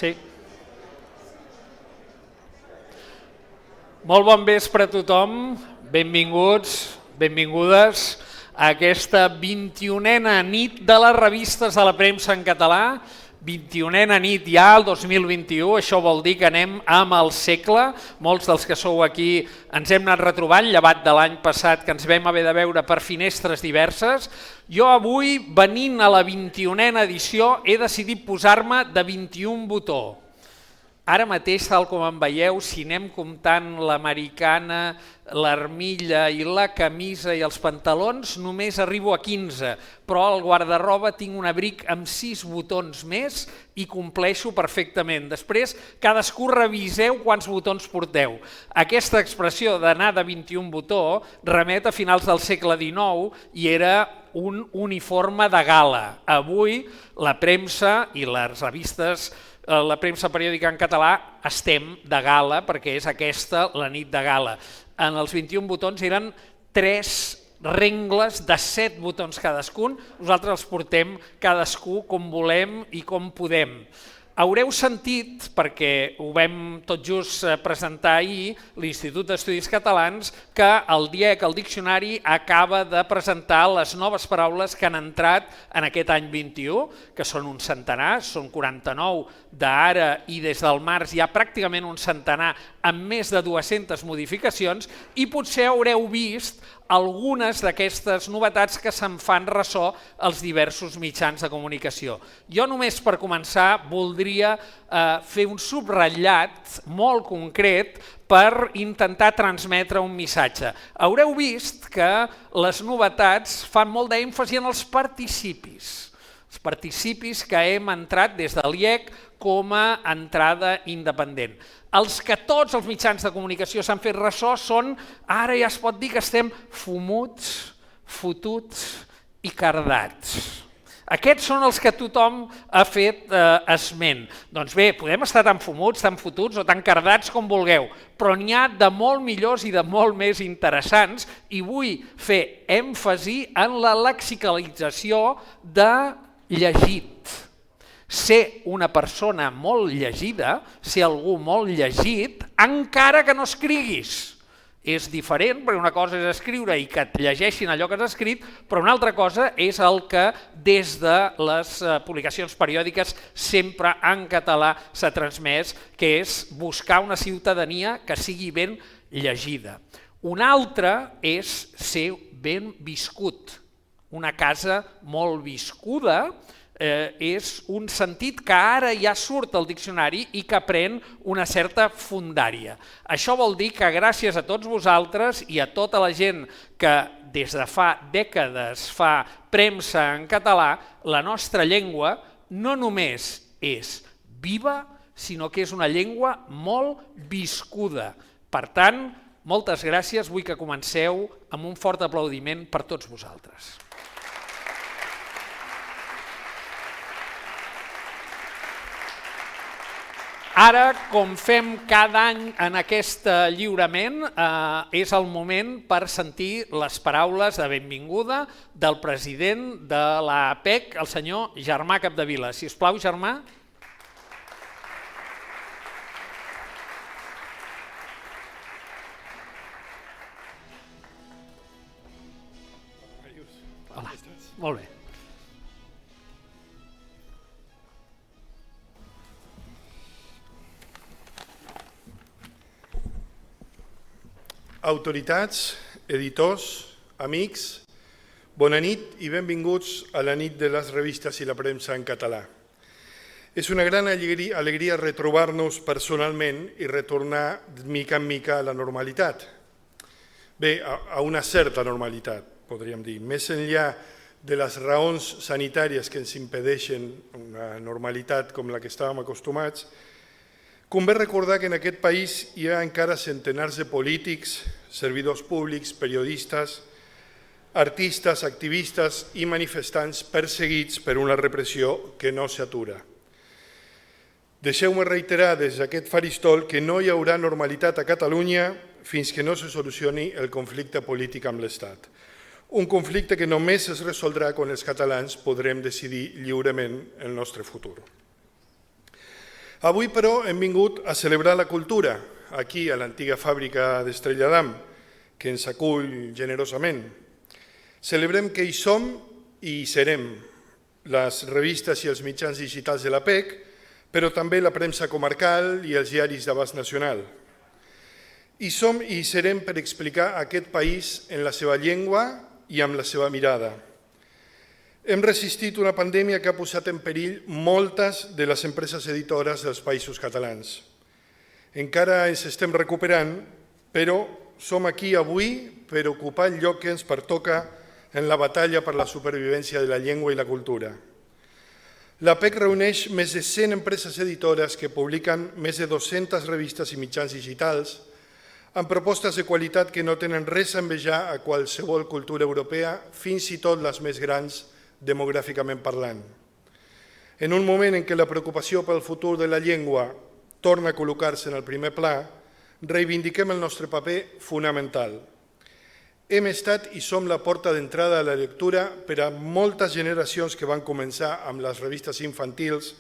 Sí. Molt bon vespre a tothom, benvinguts, benvingudes a aquesta 21a nit de les revistes de la premsa en català, 21a nit ja el 2021, això vol dir que anem amb el segle, molts dels que sou aquí ens hem anat retrobant, llevat de l'any passat que ens vam haver de veure per finestres diverses. Jo avui, venint a la 21a edició, he decidit posar-me de 21 botó. Ara mateix, tal com em veieu, si anem comptant l'americana, l'armilla i la camisa i els pantalons, només arribo a 15, però al guardarroba tinc un abric amb 6 botons més i compleixo perfectament. Després, cadascú reviseu quants botons porteu. Aquesta expressió d'anar de 21 botó remet a finals del segle XIX i era un uniforme de gala. Avui la premsa i les revistes, la premsa periòdica en català, estem de gala perquè és aquesta la nit de gala. En els 21 botons eren 3 rengles de 7 botons cadascun, nosaltres els portem cadascú com volem i com podem. Haureu sentit, perquè ho vam tot just presentar ahir, l'Institut d'Estudis Catalans, que el DIEC, el diccionari, acaba de presentar les noves paraules que han entrat en aquest any 21, que són un centenar, són 49 d'ara i des del març hi ha pràcticament un centenar amb més de 200 modificacions i potser haureu vist algunes d'aquestes novetats que se'n fan ressò als diversos mitjans de comunicació. Jo només per començar voldria fer un subratllat molt concret per intentar transmetre un missatge. Haureu vist que les novetats fan molt d'èmfasi en els participis que hem entrat des de l'IEC com a entrada independent. Els que tots els mitjans de comunicació s'han fet ressò són, ara ja es pot dir que estem fumuts, fotuts i cardats. Aquests són els que tothom ha fet esment. Doncs bé, podem estar tan fumuts, tan fotuts o tan cardats com vulgueu, però n'hi ha de molt millors i de molt més interessants i vull fer èmfasi en la lexicalització de llegit. Ser una persona molt llegida, ser algú molt llegit, encara que no escriguis. És diferent, perquè una cosa és escriure i que et llegeixin allò que has escrit, però una altra cosa és el que des de les publicacions periòdiques sempre en català s'ha transmès, que és buscar una ciutadania que sigui ben llegida. Una altra és ser ben viscut. Una casa molt viscuda és un sentit que ara ja surt al diccionari i que pren una certa fundària. Això vol dir que gràcies a tots vosaltres i a tota la gent que des de fa dècades fa premsa en català, la nostra llengua no només és viva, sinó que és una llengua molt viscuda. Per tant, moltes gràcies, vull que comenceu amb un fort aplaudiment per tots vosaltres. Ara, com fem cada any en aquest lliurament, és el moment per sentir les paraules de benvinguda del president de l'APEC, el senyor Germà Capdevila. Si us plau, Germà. Hola, molt bé. Autoritats, editors, amics, bona nit i benvinguts a la nit de les revistes i la premsa en català. És una gran alegria retrobar-nos personalment i retornar mica en mica a la normalitat. Bé, a una certa normalitat, podríem dir. Més enllà de les raons sanitàries que ens impedeixen una normalitat com la que estàvem acostumats, convé recordar que en aquest país hi ha encara centenars de polítics, servidors públics, periodistes, artistes, activistes i manifestants perseguits per una repressió que no s'atura. Deixeu-me reiterar des d'aquest faristol que no hi haurà normalitat a Catalunya fins que no se solucioni el conflicte polític amb l'Estat. Un conflicte que només es resoldrà quan els catalans podrem decidir lliurement el nostre futur. Avui, però, hem vingut a celebrar la cultura, aquí, a l'antiga fàbrica d'Estrella d'Am, que ens acull generosament. Celebrem que hi som i hi serem, les revistes i els mitjans digitals de la PEC, però també la premsa comarcal i els diaris d'abast nacional. Hi som i hi serem per explicar aquest país en la seva llengua i amb la seva mirada. Hem resistit una pandèmia que ha posat en perill moltes de les empreses editores dels països catalans. Encara ens estem recuperant, però som aquí avui per ocupar el lloc que ens pertoca en la batalla per la supervivència de la llengua i la cultura. La PEC reuneix més de 100 empreses editores que publiquen més de 200 revistes i mitjans digitals amb propostes de qualitat que no tenen res a envejar a qualsevol cultura europea, fins i tot les més grans demogràficament parlant. En un moment en què la preocupació pel futur de la llengua torna a col·locar-se en el primer pla, reivindiquem el nostre paper fonamental. Hem estat i som la porta d'entrada a la lectura per a moltes generacions que van començar amb les revistes infantils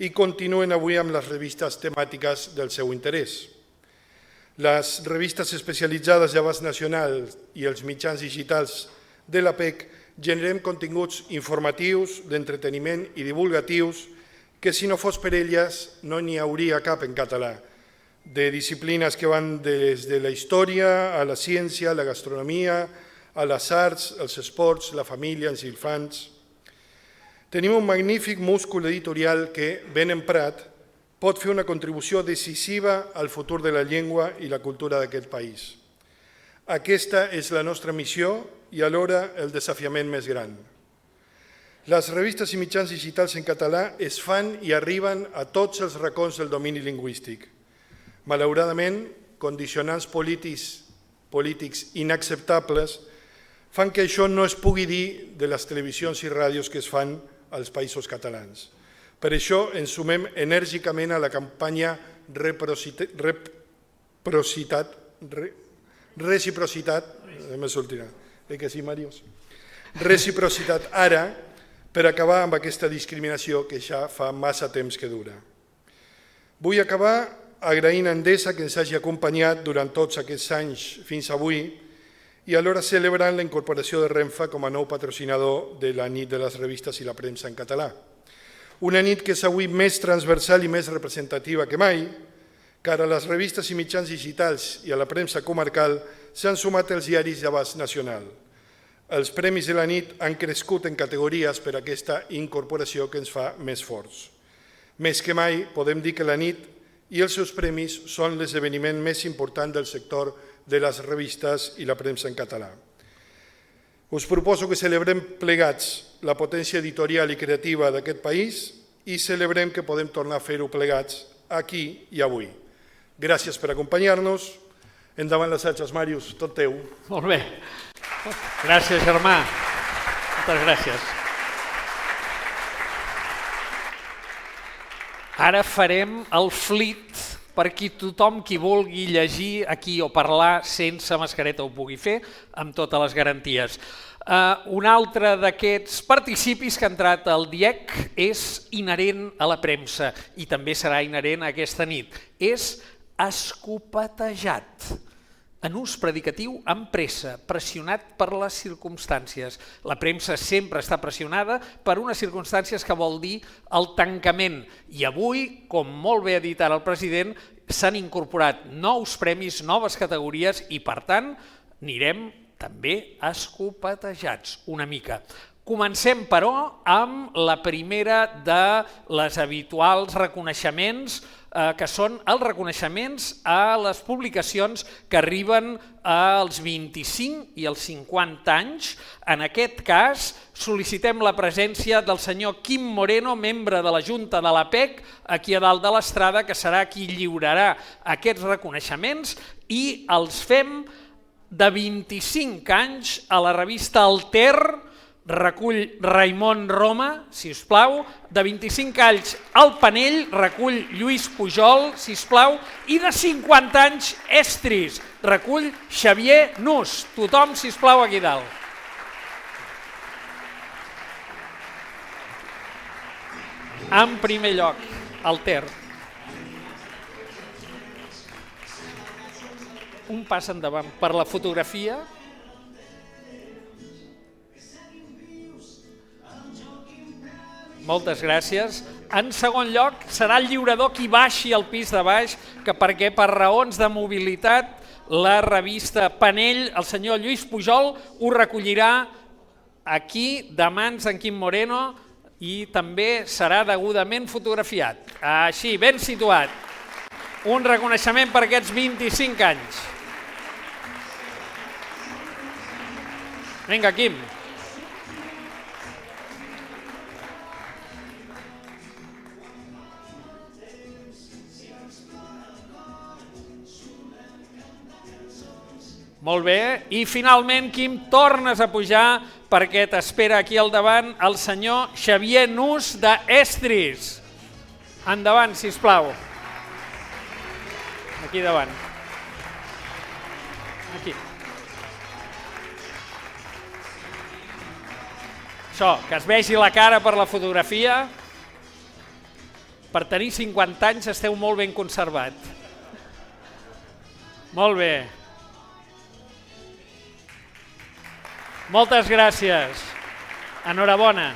i continuen avui amb les revistes temàtiques del seu interès. Les revistes especialitzades d'abast nacional i els mitjans digitals de la PEC generem continguts informatius, d'entreteniment i divulgatius que, si no fos per elles, no n'hi hauria cap en català, de disciplines que van des de la història a la ciència, la gastronomia, a les arts, els esports, la família, els infants. Tenim un magnífic múscul editorial que, ben emprat, pot fer una contribució decisiva al futur de la llengua i la cultura d'aquest país. Aquesta és la nostra missió i alhora el desafiament més gran. Les revistes i mitjans digitals en català es fan i arriben a tots els racons del domini lingüístic. Malauradament, condicionants polítics inacceptables fan que això no es pugui dir de les televisions i ràdios que es fan als països catalans. Per això ens sumem enèrgicament a la campanya Reciprocitat ara, per acabar amb aquesta discriminació que ja fa massa temps que dura. Vull acabar agraint a Endesa que ens hagi acompanyat durant tots aquests anys fins avui i alhora celebrant la incorporació de Renfe com a nou patrocinador de la nit de les revistes i la premsa en català. Una nit que és avui més transversal i més representativa que mai, car a les revistes i mitjans digitals i a la premsa comarcal s'han sumat els diaris d'abast nacional. Els premis de la nit han crescut en categories per aquesta incorporació que ens fa més forts. Més que mai podem dir que la nit i els seus premis són l'esdeveniment més important del sector de les revistes i la premsa en català. Us proposo que celebrem plegats la potència editorial i creativa d'aquest país i celebrem que podem tornar a fer-ho plegats aquí i avui. Gràcies per acompanyar-nos. Endavant les atxes, Màrius, tot teu. Molt bé. Gràcies, germà. Moltes gràcies. Ara farem el flit perquè tothom qui vulgui llegir aquí o parlar sense mascareta ho pugui fer, amb totes les garanties. Un altre d'aquests participis que ha entrat al DIEC és inherent a la premsa i també serà inherent a aquesta nit. És escopetejat, en ús predicatiu amb pressa, pressionat per les circumstàncies. La premsa sempre està pressionada per unes circumstàncies que vol dir el tancament. I avui, com molt bé ha dit ara el president, s'han incorporat nous premis, noves categories i, per tant, anirem també escopetejats una mica. Comencem, però, amb la primera de les habituals reconeixements, que són els reconeixements a les publicacions que arriben als 25 i als 50 anys. En aquest cas, sol·licitem la presència del senyor Quim Moreno, membre de la Junta de la PEC, aquí a dalt de l'estrada, que serà qui lliurarà aquests reconeixements, i els fem de 25 anys a la revista Alter, recull Raimon Roma, si us plau, de 25 anys al Panell, recull Lluís Pujol, si us plau, i de 50 anys Estris, recull Xavier Nus. Tothom, si us plau, aquí dalt. En primer lloc, Alter. un pas endavant per la fotografia. Moltes gràcies. En segon lloc, serà el lliurador qui baixi al pis de baix, perquè per raons de mobilitat la revista Panell, el senyor Lluís Pujol, ho recollirà aquí de mans d'en Quim Moreno i també serà degudament fotografiat. Així, ben situat. Un reconeixement per aquests 25 anys. Vinga, Quim. Molt bé, i finalment, Quim, tornes a pujar perquè t'espera aquí al davant el senyor Xavier Nus d'Estris. Endavant, sisplau. Aquí davant. Aquí. Això, que es vegi la cara per la fotografia. Per tenir 50 anys esteu molt ben conservat. Molt bé. Moltes gràcies. Enhorabona.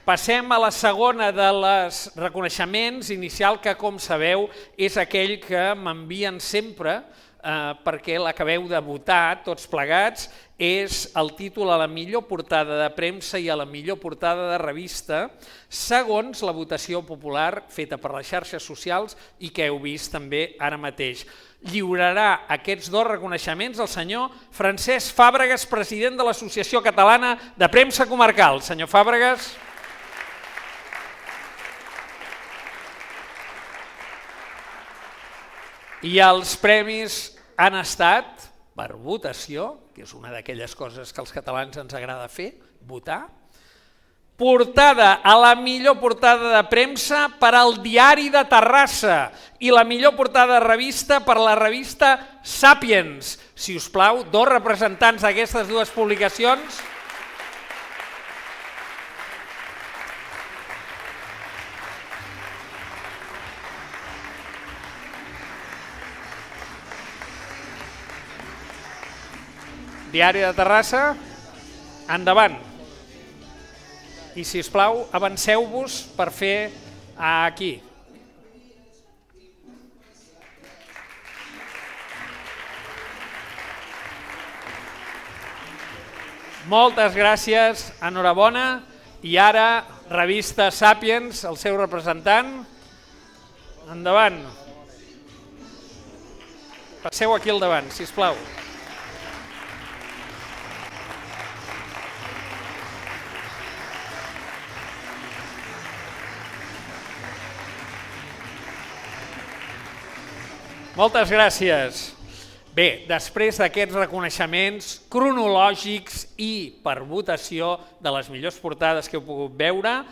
Passem a la segona de les reconeixements inicial, que, com sabeu, és aquell que m'envien sempre perquè l'acabeu de votar tots plegats. És el títol a la millor portada de premsa i a la millor portada de revista, segons la votació popular feta per les xarxes socials i que heu vist també ara mateix. Lliurarà aquests dos reconeixements el senyor Francesc Fàbregas, president de l'Associació Catalana de Premsa Comarcal. Senyor Fàbregas. I els premis han estat, per votació, que és una d'aquelles coses que als catalans ens agrada fer, votar, portada a la millor portada de premsa per al Diari de Terrassa i la millor portada de revista per la revista Sàpiens. Si us plau, dos representants d'aquestes dues publicacions. Diari de Terrassa, endavant. I, si us plau, avanceu-vos per fer aquí. Moltes gràcies, enhorabona. I ara, revista Sàpiens, el seu representant. Endavant. Passeu aquí al davant, si us plau. Moltes gràcies. Bé, després d'aquests reconeixements cronològics i per votació de les millors portades que heu pogut veure,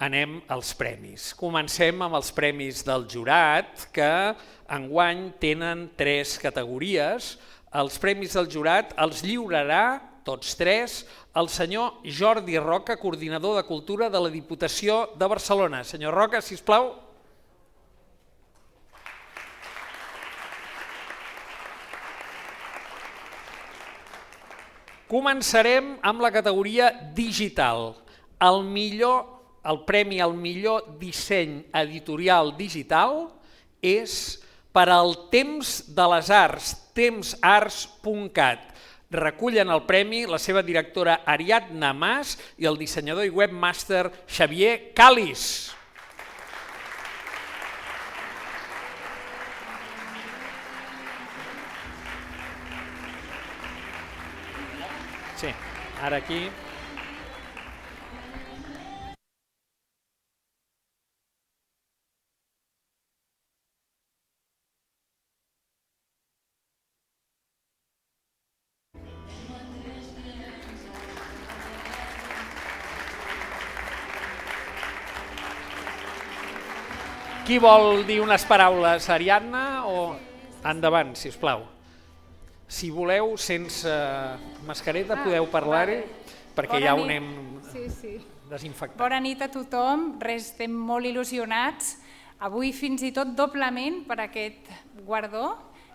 anem als premis. Comencem amb els premis del jurat, que enguany tenen 3 categories. Els premis del jurat els lliurarà, tots 3, el senyor Jordi Roca, coordinador de Cultura de la Diputació de Barcelona. Senyor Roca, si us plau. Començarem amb la categoria digital. El premi al millor disseny editorial digital és per al Temps de les Arts, tempsarts.cat. Recullen el premi la seva directora Ariadna Mas i el dissenyador i webmaster Xavier Calis. Sí, ara aquí. Qui vol dir unes paraules, Ariadna, o endavant, si us plau. Si voleu, sense mascareta, podeu parlar-hi, perquè ja ho anem desinfectant. Bona nit a tothom, estem molt il·lusionats. Avui fins i tot doblement per aquest guardó,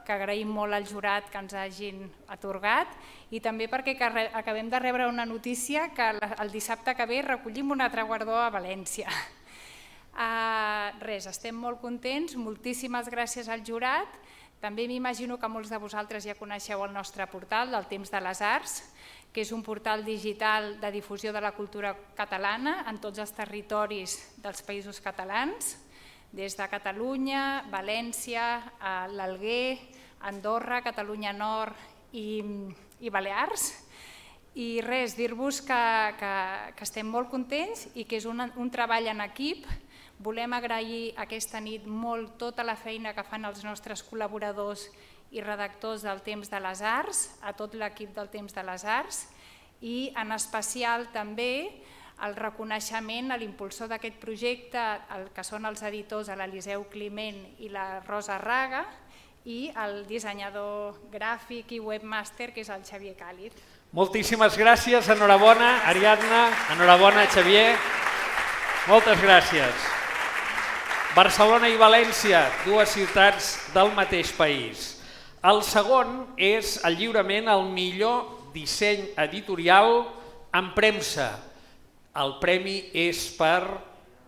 que agraïm molt al jurat que ens hagin atorgat, i també perquè acabem de rebre una notícia que el dissabte que ve recollim un altre guardó a València. Res, estem molt contents, moltíssimes gràcies al jurat. També m'imagino que molts de vosaltres ja coneixeu el nostre portal del Temps de les Arts, que és un portal digital de difusió de la cultura catalana en tots els territoris dels països catalans, des de Catalunya, València, l'Alguer, Andorra, Catalunya Nord i Balears. I res, dir-vos que estem molt contents i que és un treball en equip. Volem agrair aquesta nit molt tota la feina que fan els nostres col·laboradors i redactors del Temps de les Arts, a tot l'equip del Temps de les Arts, i en especial també el reconeixement a l'impulsor d'aquest projecte, que són els editors l'Eliseu Climent i la Rosa Raga, i el dissenyador gràfic i webmaster, que és el Xavier Càlid. Moltíssimes gràcies, enhorabona, Ariadna, enhorabona, Xavier. Moltes gràcies. Barcelona i València, dues ciutats del mateix país. El segon és el lliurament al millor disseny editorial en premsa. El premi és per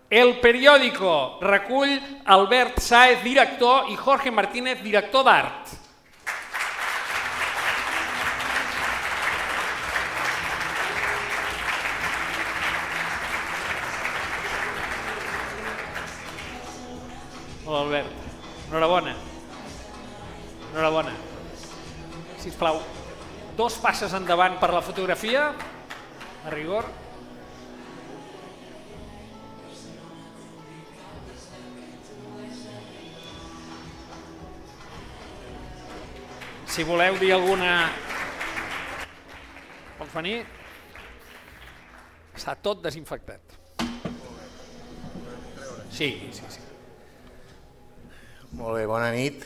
El Periódico. Recull Albert Sáez, director, i Jorge Martínez, director d'art. Hola, Albert. Enhorabona. Enhorabona. Sisplau, 2 passes endavant per la fotografia, a rigor. Si voleu dir alguna... Pots venir? Està tot desinfectat. Sí. Molt bé, bona nit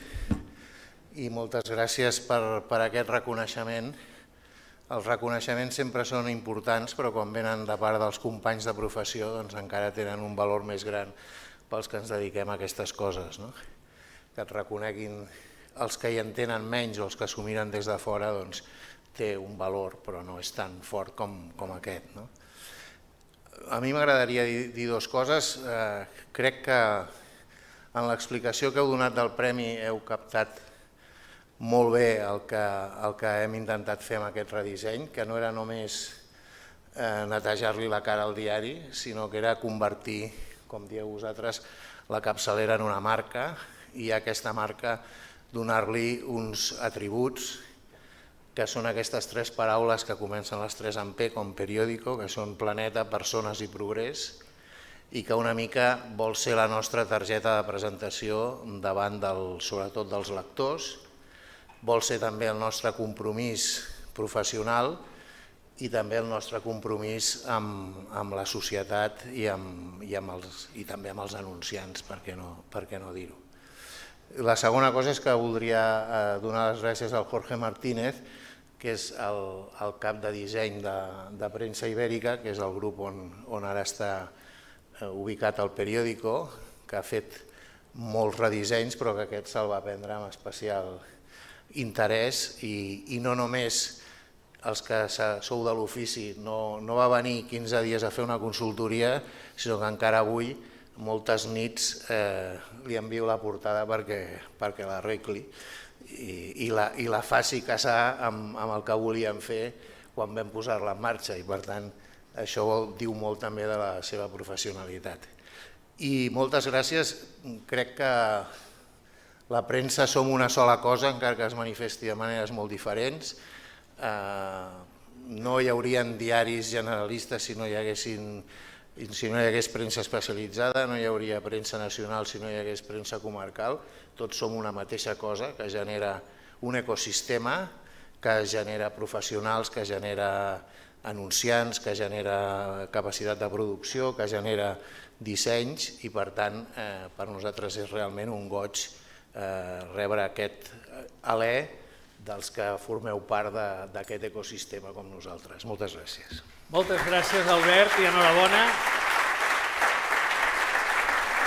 i moltes gràcies per aquest reconeixement. Els reconeixements sempre són importants, però quan venen de part dels companys de professió doncs encara tenen un valor més gran pels que ens dediquem a aquestes coses. Que et reconeguin els que hi entenen menys o els que s'ho miren des de fora doncs té un valor, però no és tan fort com aquest. A mi m'agradaria dir 2 coses. Crec que en l'explicació que heu donat del premi heu captat molt bé el que hem intentat fer amb aquest redisseny, que no era només netejar-li la cara al diari, sinó que era convertir, com dieu vosaltres, la capçalera en una marca i a aquesta marca donar-li uns atributs que són aquestes 3 paraules que comencen les 3 en P, com periòdico, que són planeta, persones i progrés, i que una mica vol ser la nostra targeta de presentació davant sobretot dels lectors, vol ser també el nostre compromís professional i també el nostre compromís amb la societat i també amb els anunciants, per què no dir-ho. La segona cosa és que voldria donar les gràcies al Jorge Martínez, que és el cap de disseny de Premsa Ibèrica, que és el grup on ara està ubicat al Periódico, que ha fet molts redissenys, però que aquest se'l va prendre amb especial interès i no només els que sou de l'ofici, no va venir 15 dies a fer una consultoria, sinó que encara avui, moltes nits, li envio la portada perquè l'arregli i la faci casar amb el que volíem fer quan vam posar-la en marxa, i per tant això diu molt també de la seva professionalitat. I moltes gràcies. Crec que la premsa som una sola cosa, encara que es manifesti de maneres molt diferents. No hi haurien diaris generalistes si no hi hagués premsa especialitzada, no hi hauria premsa nacional si no hi hagués premsa comarcal. Tots som una mateixa cosa que genera un ecosistema, que genera professionals, que genera anunciants, que genera capacitat de producció, que genera dissenys, i per tant per nosaltres és realment un goig rebre aquest alè dels que formeu part d'aquest ecosistema com nosaltres. Moltes gràcies. Moltes gràcies, Albert, i enhorabona.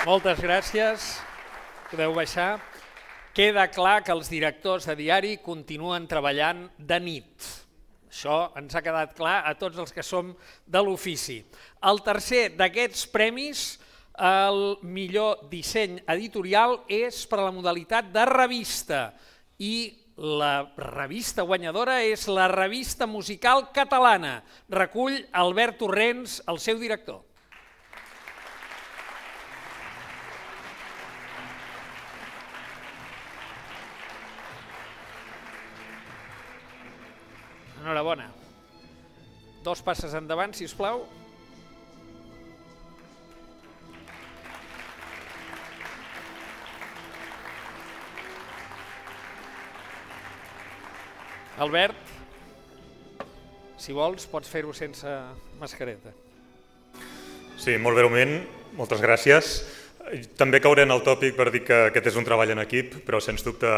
Moltes gràcies. Podeu baixar. Queda clar que els directors de diari continuen treballant de nit. Això ens ha quedat clar a tots els que som de l'ofici. El tercer d'aquests premis, el millor disseny editorial, és per a la modalitat de revista i la revista guanyadora és la Revista Musical Catalana. Recull Albert Torrents, el seu director. Enhorabona. 2 passes endavant, si us plau. Albert, si vols, pots fer-ho sense mascareta. Sí, molt breument, moltes gràcies. També cauré en el tòpic per dir que aquest és un treball en equip, però sens dubte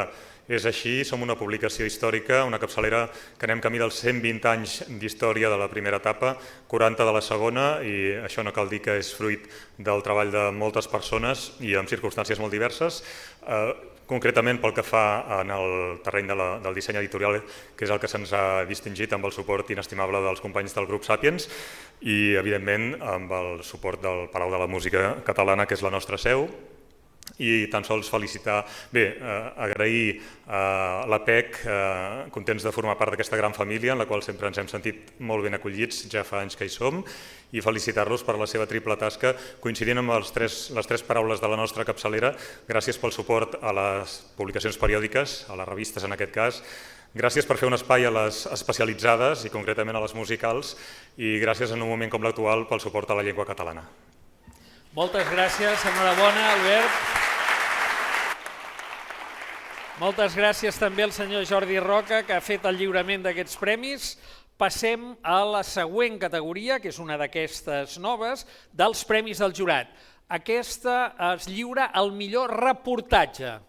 és així. Som una publicació històrica, una capçalera que anem camí dels 120 anys d'història de la primera etapa, 40 de la segona, i això no cal dir que és fruit del treball de moltes persones i en circumstàncies molt diverses. Concretament pel que fa en el terreny del disseny editorial, que és el que se'ns ha distingit amb el suport inestimable dels companys del grup Sàpiens i, evidentment, amb el suport del Palau de la Música Catalana, que és la nostra seu. I tan sols felicitar, agrair a l'APEC, contents de formar part d'aquesta gran família en la qual sempre ens hem sentit molt ben acollits, ja fa anys que hi som, i felicitar-los per la seva triple tasca, coincidint amb les tres paraules de la nostra capçalera. Gràcies pel suport a les publicacions periòdiques, a les revistes en aquest cas, gràcies per fer un espai a les especialitzades i concretament a les musicals, i gràcies en un moment com l'actual pel suport a la llengua catalana. Moltes gràcies, enhorabona, Albert. Moltes gràcies també al senyor Jordi Roca, que ha fet el lliurament d'aquests premis. Passem a la següent categoria, que és una d'aquestes noves, dels premis del jurat. Aquesta es lliura al millor reportatge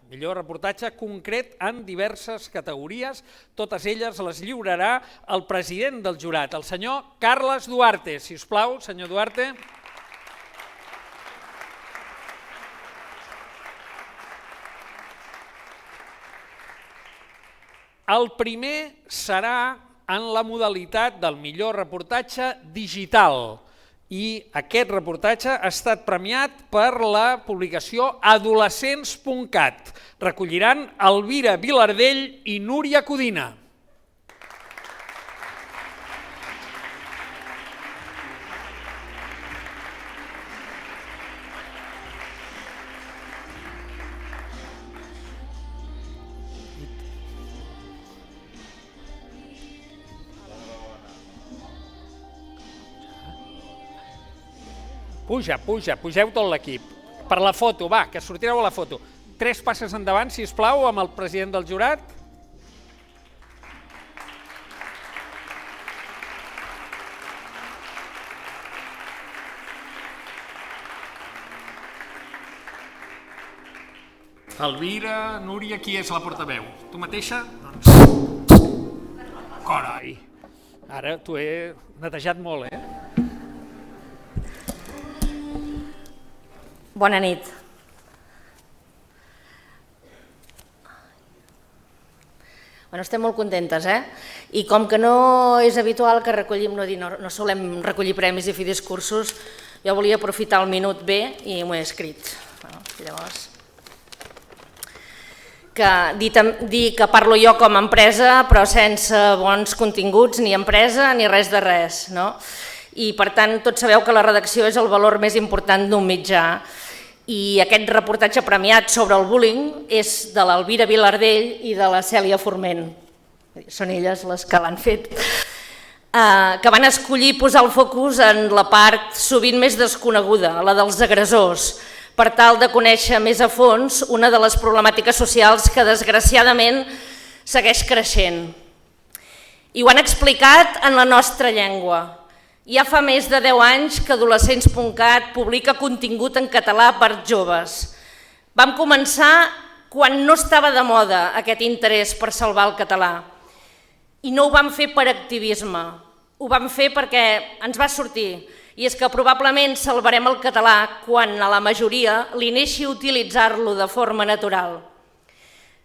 concret en diverses categories. Totes elles les lliurarà el president del jurat, el senyor Carles Duarte. Si us plau, senyor Duarte. El primer serà en la modalitat del millor reportatge digital i aquest reportatge ha estat premiat per la publicació adolescents.cat. Recolliran Elvira Vilardell i Núria Codina. Pugeu tot l'equip. Per la foto, va, que sortireu a la foto. 3 passes endavant, si us plau, amb el president del jurat. Elvira, Núria, qui és la portaveu? Tu mateixa? Doncs... Carai! Ara t'ho he netejat molt, Bona nit. Estem molt contentes, I com que no és habitual que recollim, no solem recollir premis i fer discursos, jo volia aprofitar el minut B i m'ho he escrit. Llavors, dir que parlo jo com a empresa, però sense bons continguts, ni empresa ni res de res. I per tant, tots sabeu que la redacció és el valor més important d'un mitjà. I aquest reportatge premiat sobre el bullying és de l'Elvira Vilardell i de la Cèlia Forment. Són elles les que l'han fet. Que van escollir posar el focus en la part sovint més desconeguda, la dels agressors, per tal de conèixer més a fons una de les problemàtiques socials que desgraciadament segueix creixent. I ho han explicat en la nostra llengua. Ja fa més de 10 anys que adolescents.cat publica contingut en català per joves. Vam començar quan no estava de moda aquest interès per salvar el català. I no ho vam fer per activisme, ho vam fer perquè ens va sortir I és que probablement salvarem el català quan a la majoria li neixi utilitzar-lo de forma natural.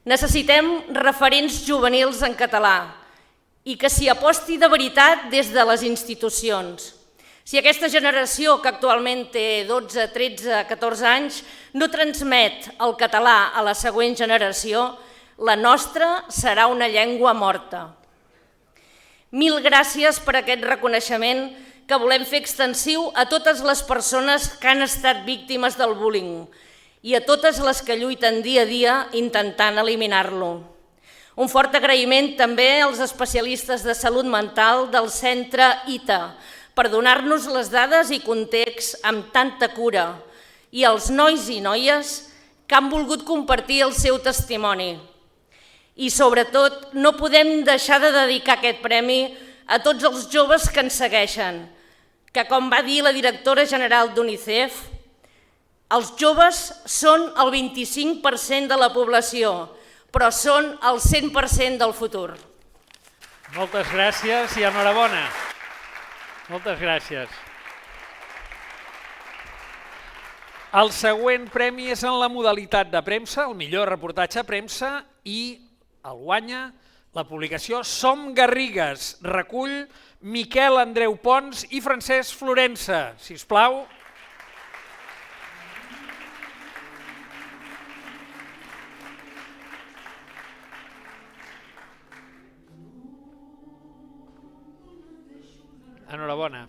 Necessitem referents juvenils en català i que s'hi aposti de veritat des de les institucions. Si aquesta generació, que actualment té 12, 13, 14 anys, no transmet el català a la següent generació, la nostra serà una llengua morta. Mil gràcies per aquest reconeixement que volem fer extensiu a totes les persones que han estat víctimes del bullying i a totes les que lluiten dia a dia intentant eliminar-lo. Un fort agraïment també als especialistes de salut mental del centre ITA per donar-nos les dades i context amb tanta cura i als nois i noies que han volgut compartir el seu testimoni. I sobretot no podem deixar de dedicar aquest premi a tots els joves que ens segueixen, que com va dir la directora general d'UNICEF, els joves són el 25% de la població, però són el 100% del futur. Moltes gràcies i enhorabona. Moltes gràcies. El següent premi és en la modalitat de premsa, el millor reportatge a premsa, i el guanya la publicació Som Garrigues, recull Miquel Andreu Pons i Francesc Florença. Sisplau. Enhorabona.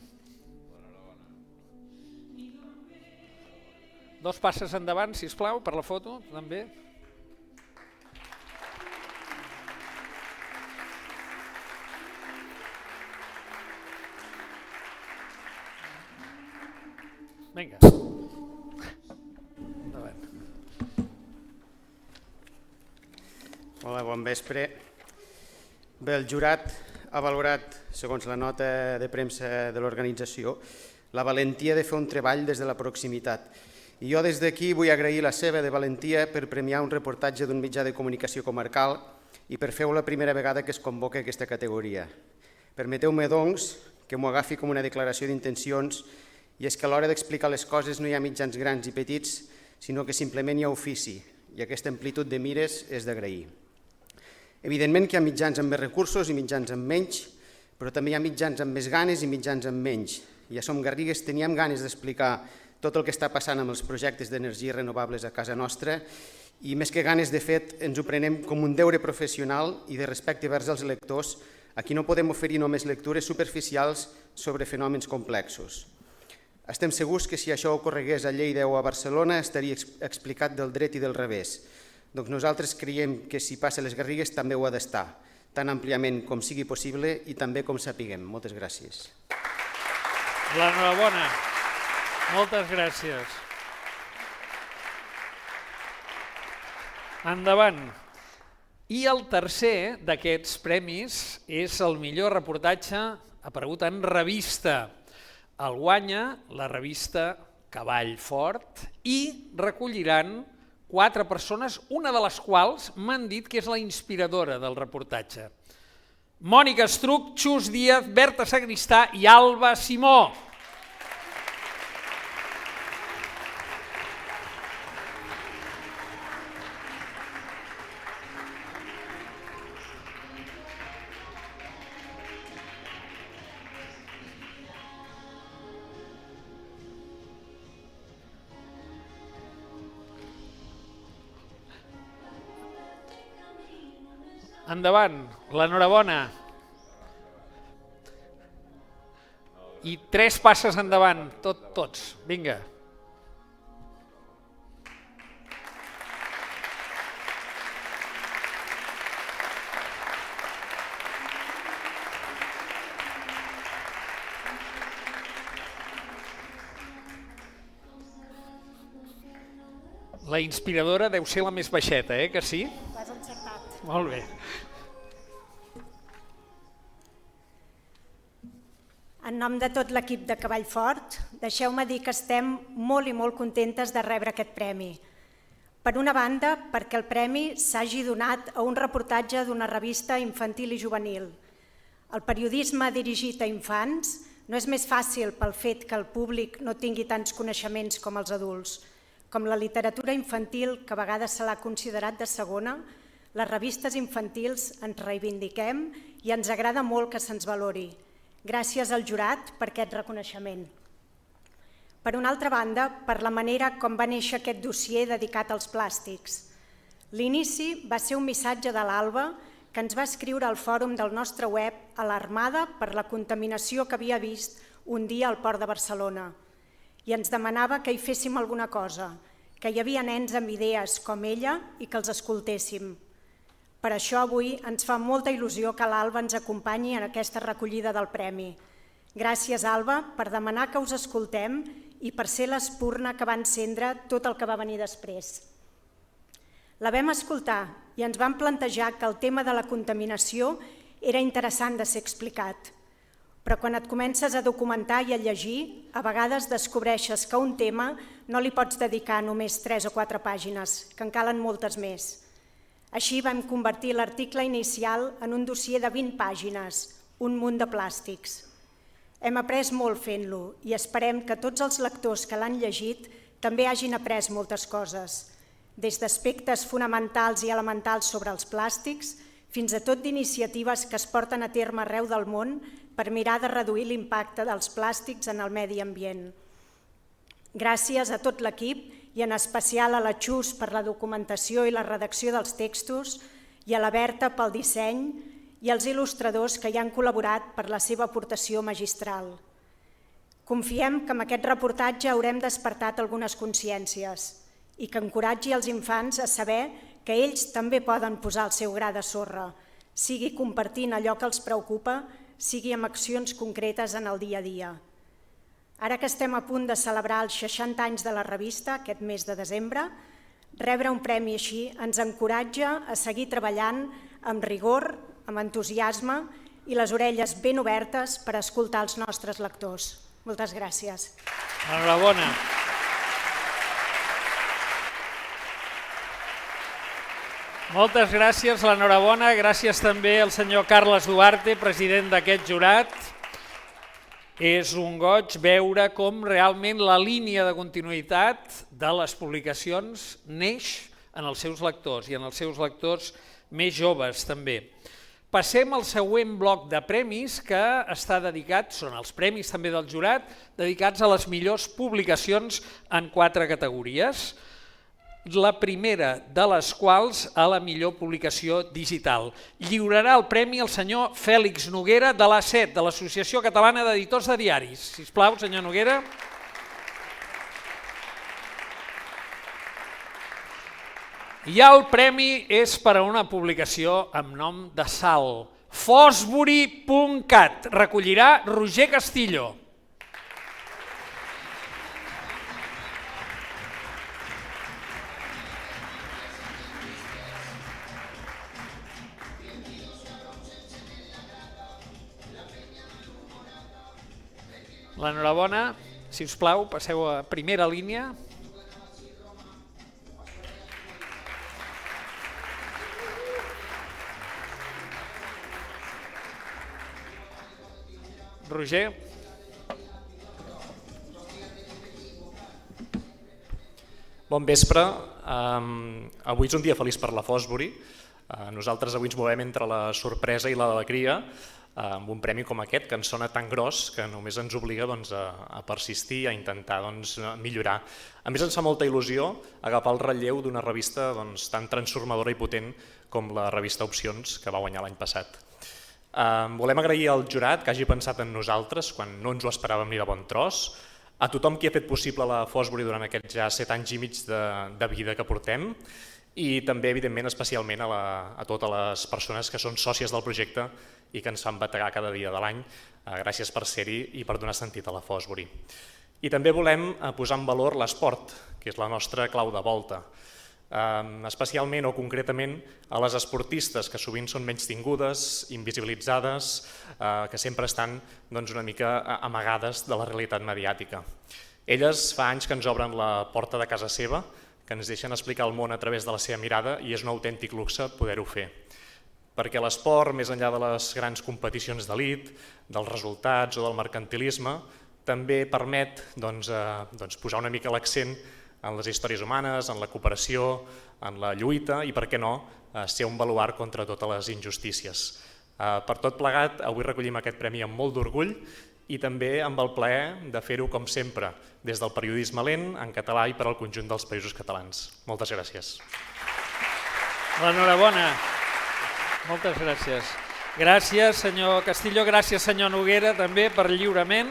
Dos passes endavant, sisplau, per la foto, també. Vinga. Endavant. Hola, bon vespre. Bé, el jurat ha valorat, segons la nota de premsa de l'organització, la valentia de fer un treball des de la proximitat. I jo des d'aquí vull agrair la seva de valentia per premiar un reportatge d'un mitjà de comunicació comarcal i per fer-ho la primera vegada que es convoca aquesta categoria. Permeteu-me, doncs, que m'ho agafi com una declaració d'intencions, i és que a l'hora d'explicar les coses no hi ha mitjans grans i petits, sinó que simplement hi ha ofici, i aquesta amplitud de mires és d'agrair. Evidentment que hi ha mitjans amb més recursos i mitjans amb menys, però també hi ha mitjans amb més ganes i mitjans amb menys. I a Som Garrigues teníem ganes d'explicar tot el que està passant amb els projectes d'energies renovables a casa nostra i més que ganes, de fet, ens ho prenem com un deure professional i de respecte vers els lectors, a qui no podem oferir només lectures superficials sobre fenòmens complexos. Estem segurs que si això ocorregués a Lleida o a Barcelona estaria explicat del dret i del revés. Doncs nosaltres creiem que si passa a les Garrigues també ho ha d'estar, tan àmpliament com sigui possible i també com sapiguem. Moltes gràcies. L'enhorabona. Moltes gràcies. Endavant. I el tercer d'aquests premis és el millor reportatge aparegut en revista. El guanya la revista Cavall Fort i recolliran 4 persones, una de les quals m'han dit que és la inspiradora del reportatge. Mònica Estruc, Xus Díaz, Berta Sagristà i Alba Simó. Endavant, l'enhorabona. I 3 passes endavant, tots. Vinga. La inspiradora deu ser la més baixeta, que sí? L'has encertat. Molt bé. En nom de tot l'equip de Cavall Fort, deixeu-me dir que estem molt i molt contentes de rebre aquest premi. Per una banda, perquè el premi s'hagi donat a un reportatge d'una revista infantil i juvenil. El periodisme dirigit a infants No és més fàcil pel fet que el públic no tingui tants coneixements com els adults. Com la literatura infantil, que a vegades se l'ha considerat de segona, les revistes infantils ens reivindiquem i ens agrada molt que se'ns valori. Gràcies al jurat per aquest reconeixement. Per una altra banda, per la manera com va néixer aquest dossier dedicat als plàstics. L'inici va ser un missatge de l'Alba que ens va escriure al fòrum del nostre web alarmada per la contaminació que havia vist un dia al Port de Barcelona i ens demanava que hi féssim alguna cosa, que hi havia nens amb idees com ella i que els escoltéssim. Per això avui ens fa molta il·lusió que l'Alba ens acompanyi en aquesta recollida del premi. Gràcies, Alba, per demanar que us escoltem i per ser l'espurna que va encendre tot el que va venir després. La vam escoltar i ens vam plantejar que el tema de la contaminació era interessant de ser explicat. Però quan et comences a documentar i a llegir, a vegades descobreixes que a un tema no li pots dedicar només 3 o 4 pàgines, que en calen moltes més. Així vam convertir l'article inicial en un dossier de 20 pàgines, un munt de plàstics. Hem après molt fent-lo i esperem que tots els lectors que l'han llegit també hagin après moltes coses, des d'aspectes fonamentals i elementals sobre els plàstics fins a tot d'iniciatives que es porten a terme arreu del món per mirar de reduir l'impacte dels plàstics en el medi ambient. Gràcies a tot l'equip i en especial a la Xus per la documentació i la redacció dels textos i a la Berta pel disseny i als il·lustradors que hi han col·laborat per la seva aportació magistral. Confiem que amb aquest reportatge haurem despertat algunes consciències i que encoratgi els infants a saber que ells també poden posar el seu gra de sorra, sigui compartint allò que els preocupa, sigui amb accions concretes en el dia a dia. Ara que estem a punt de celebrar els 60 anys de la revista, aquest mes de desembre, rebre un premi així ens encoratja a seguir treballant amb rigor, amb entusiasme i les orelles ben obertes per escoltar els nostres lectors. Moltes gràcies. Enhorabona. Moltes gràcies, l'enhorabona. Gràcies també al senyor Carles Duarte, president d'aquest jurat. És un goig veure com realment la línia de continuïtat de les publicacions neix en els seus lectors i en els seus lectors més joves també. Passem al següent bloc de premis que està dedicat, són els premis també del jurat, dedicats a les millors publicacions en 4 categories. La primera de les quals a la millor publicació digital. Lliurarà el premi al senyor Fèlix Noguera de l'ACET, de l'Associació Catalana d'Editors de Diaris. Sisplau, senyor Noguera. I el premi és per a una publicació amb nom de salt. Fosbury.cat. Recollirà Roger Castillo. L'enhorabona, si us plau, passeu a primera línia. Roger. Bon vespre. Avui és un dia feliç per la Fosbury. Nosaltres avui ens movem entre la sorpresa i l'alegria amb un premi com aquest, que ens sona tan gros que només ens obliga a persistir, a intentar millorar. A més, ens fa molta il·lusió agafar el relleu d'una revista tan transformadora i potent com la revista Opcions, que va guanyar l'any passat. Volem agrair al jurat que hagi pensat en nosaltres quan no ens ho esperàvem ni de bon tros, a tothom qui ha fet possible la Fosbury durant aquests ja 7 anys i mig de vida que portem i també, evidentment, especialment a totes les persones que són sòcies del projecte i que ens fan bategar cada dia de l'any. Gràcies per ser-hi i per donar sentit a la Fosbury. I també volem posar en valor l'esport, que és la nostra clau de volta, especialment o concretament a les esportistes que sovint són menystingudes, invisibilitzades, que sempre estan una mica amagades de la realitat mediàtica. Elles fa anys que ens obren la porta de casa seva, que ens deixen explicar el món a través de la seva mirada i és un autèntic luxe poder-ho fer. perquè l'esport, més enllà de les grans competicions d'elit, dels resultats o del mercantilisme, també permet posar una mica l'accent en les històries humanes, en la cooperació, en la lluita i, per què no, ser un baluard contra totes les injustícies. Per tot plegat, avui recollim aquest premi amb molt d'orgull i també amb el plaer de fer-ho, com sempre, des del periodisme lent, en català i per al conjunt dels països catalans. Moltes gràcies. L'enhorabona. Moltes gràcies. Gràcies, senyor Castillo. Gràcies, senyor Noguera, també per lliurament.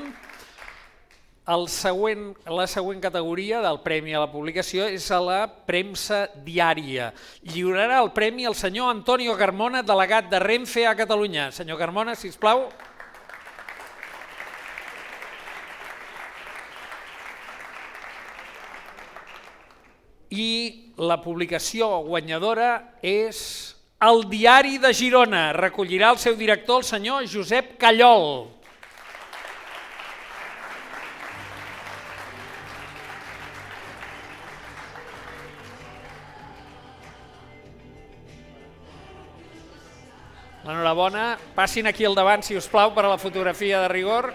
La següent categoria del Premi a la Publicació és a la premsa diària. Lliurarà el premi el senyor Antonio Carmona, delegat de Renfe a Catalunya. Senyor Carmona, sisplau. I la publicació guanyadora és El Diari de Girona. Recollirà el seu director, el senyor Josep Callol. L'enhorabona. Passin aquí al davant, si us plau, per a la fotografia de rigor.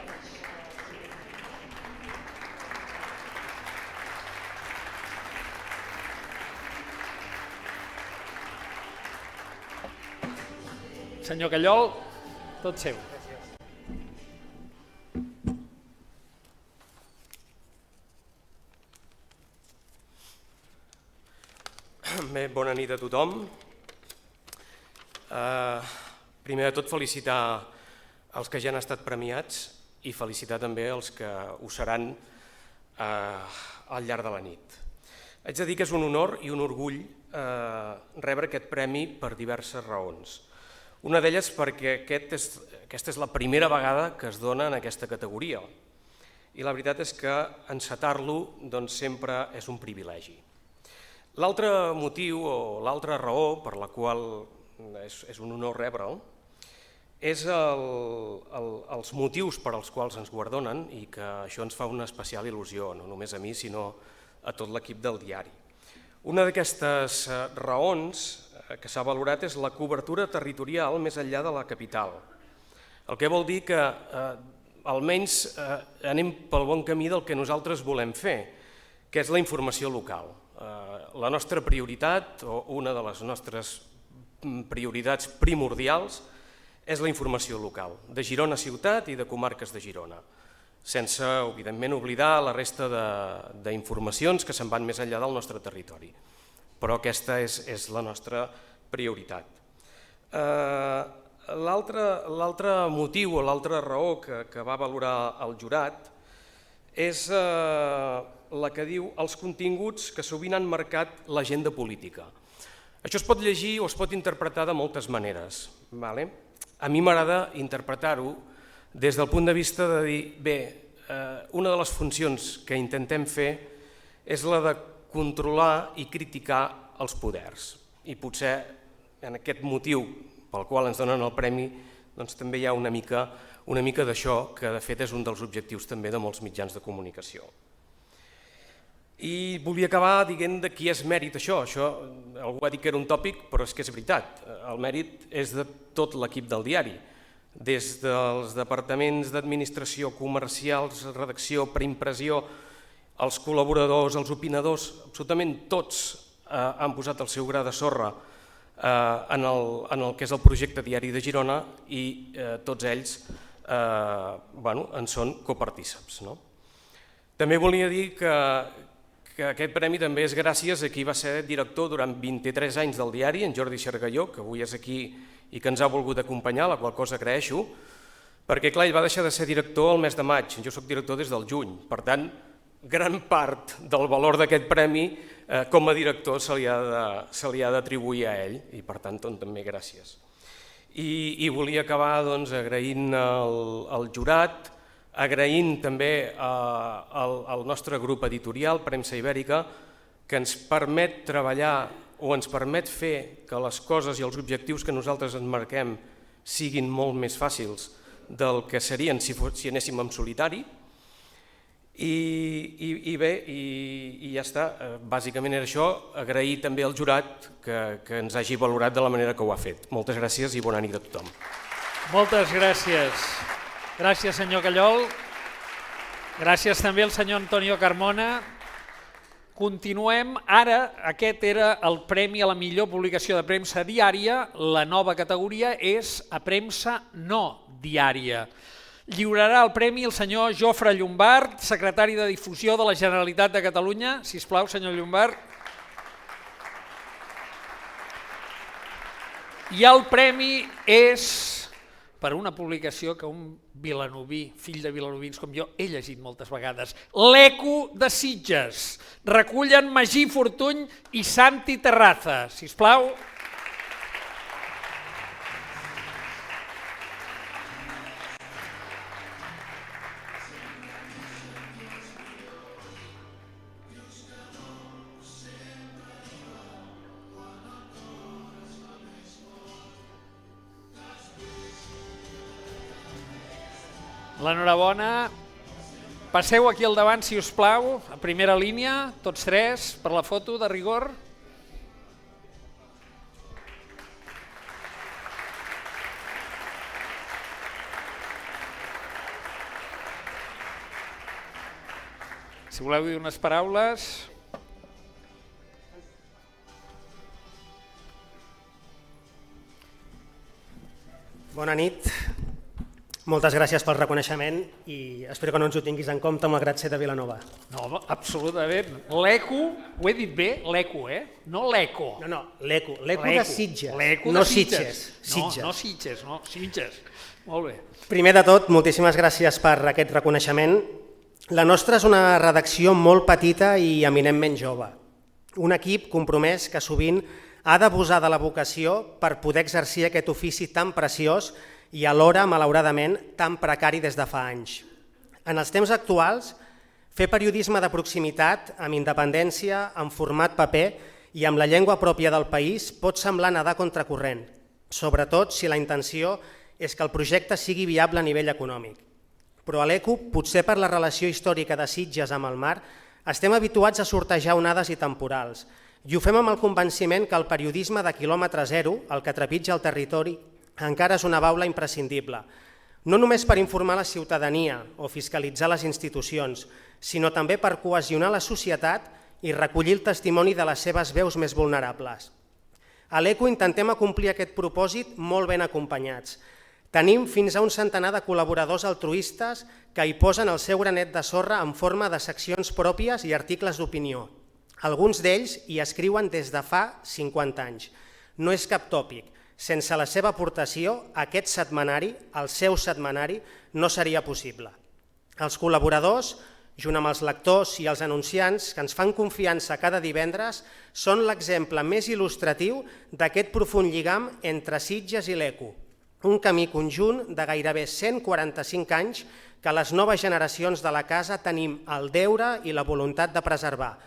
Senyor Callol, tot seu. Bé, bona nit a tothom. Primer de tot felicitar els que ja han estat premiats i felicitar també els que ho seran al llarg de la nit. Haig de dir que és un honor i un orgull rebre aquest premi per diverses raons. Una d'elles perquè aquesta és la primera vegada que es dona en aquesta categoria i la veritat és que encetar-lo sempre és un privilegi. L'altre motiu o l'altra raó per la qual és un honor rebre'l és els motius per als quals ens guardonen i que això ens fa una especial il·lusió, no només a mi sinó a tot l'equip del diari. Una d'aquestes raons que s'ha valorat és la cobertura territorial més enllà de la capital, el que vol dir que almenys anem pel bon camí del que nosaltres volem fer, que és la informació local. La nostra prioritat, o una de les nostres prioritats primordials, és la informació local, de Girona ciutat i de comarques de Girona, sense, evidentment, oblidar la resta d'informacions que se'n van més enllà del nostre territori. Però aquesta és la nostra prioritat. L'altre motiu o l'altra raó que va valorar el jurat és la que diu els continguts que sovint han marcat l'agenda política. Això es pot llegir o es pot interpretar de moltes maneres. A mi m'agrada interpretar-ho des del punt de vista de dir, bé, una de les funcions que intentem fer és la de controlar i criticar els poders. I potser en aquest motiu pel qual ens donen el premi també hi ha una mica d'això, que de fet és un dels objectius també de molts mitjans de comunicació. I volia acabar dient de qui és mèrit això. Algú ha dit que era un tòpic, però és que és veritat. El mèrit és de tot l'equip del diari, des dels departaments d'administració, comercials, redacció, preimpressió, els col·laboradors, els opinadors, absolutament tots han posat el seu gra de sorra en el que és el projecte Diari de Girona i tots ells en són copartíceps. També volia dir que aquest premi també és gràcies a qui va ser director durant 23 anys del diari, en Jordi Xargalló, que avui és aquí i que ens ha volgut acompanyar, la qual cosa agraeixo, perquè clar, ell va deixar de ser director el mes de maig, jo soc director des del juny, per tant, gran part del valor d'aquest premi com a director se li ha d'atribuir a ell i per tant també gràcies. I volia acabar agraint al jurat, agraint també al nostre grup editorial, Premsa Ibèrica, que ens permet treballar o ens permet fer que les coses i els objectius que nosaltres ens marquem siguin molt més fàcils del que serien si anéssim en solitari. I bé, i ja està. Bàsicament era això. Agrair també al jurat que ens hagi valorat de la manera que ho ha fet. Moltes gràcies i bona nit a tothom. Moltes gràcies. Gràcies, senyor Callol. Gràcies també al senyor Antonio Carmona. Continuem. Ara, aquest era el premi a la millor publicació de premsa diària. La nova categoria és a premsa no diària. Lliurarà el premi el senyor Jofre Llombart, secretari de Difusió de la Generalitat de Catalunya. Sisplau, senyor Llombart. I el premi és per una publicació que un vilanoví, fill de vilanovins com jo, he llegit moltes vegades. L'Eco de Sitges. Recullen Magí Fortuny i Santi Terraza. Sisplau. L'enhorabona. Passeu aquí al davant, si us plau, a primera línia, tots tres, per la foto de rigor. Si voleu dir unes paraules. Bona nit. Moltes gràcies pel reconeixement i espero que no ens ho tinguis en compte malgrat ser de Vilanova. No, absolutament. L'Eco, ho he dit bé, l'Eco, no l'Eco. No, l'Eco de Sitges, no Sitges. No Sitges, no Sitges. Molt bé. Primer de tot, moltíssimes gràcies per aquest reconeixement. La nostra és una redacció molt petita i eminentment jove. Un equip compromès que sovint ha d'abusar de la vocació per poder exercir aquest ofici tan preciós i alhora, malauradament, tan precari des de fa anys. En els temps actuals, fer periodisme de proximitat, amb independència, en format paper i amb la llengua pròpia del país pot semblar nedar contracorrent, sobretot si la intenció és que el projecte sigui viable a nivell econòmic. Però a l'ECO, potser per la relació històrica de Sitges amb el mar, estem habituats a sortejar onades i temporals i ho fem amb el convenciment que el periodisme de quilòmetre zero, el que trepitja el territori, encara és una baula imprescindible, no només per informar la ciutadania o fiscalitzar les institucions, sinó també per cohesionar la societat i recollir el testimoni de les seves veus més vulnerables. A l'ECO intentem acomplir aquest propòsit molt ben acompanyats. Tenim fins a un centenar de col·laboradors altruistes que hi posen el seu granet de sorra en forma de seccions pròpies i articles d'opinió. Alguns d'ells hi escriuen des de fa 50 anys. No és cap tòpic. Sense la seva aportació, aquest setmanari, el seu setmanari, no seria possible. Els col·laboradors, junt amb els lectors i els anunciants que ens fan confiança cada divendres, són l'exemple més il·lustratiu d'aquest profund lligam entre Sitges i l'ECO, un camí conjunt de gairebé 145 anys que les noves generacions de la casa tenim el deure i la voluntat de preservar.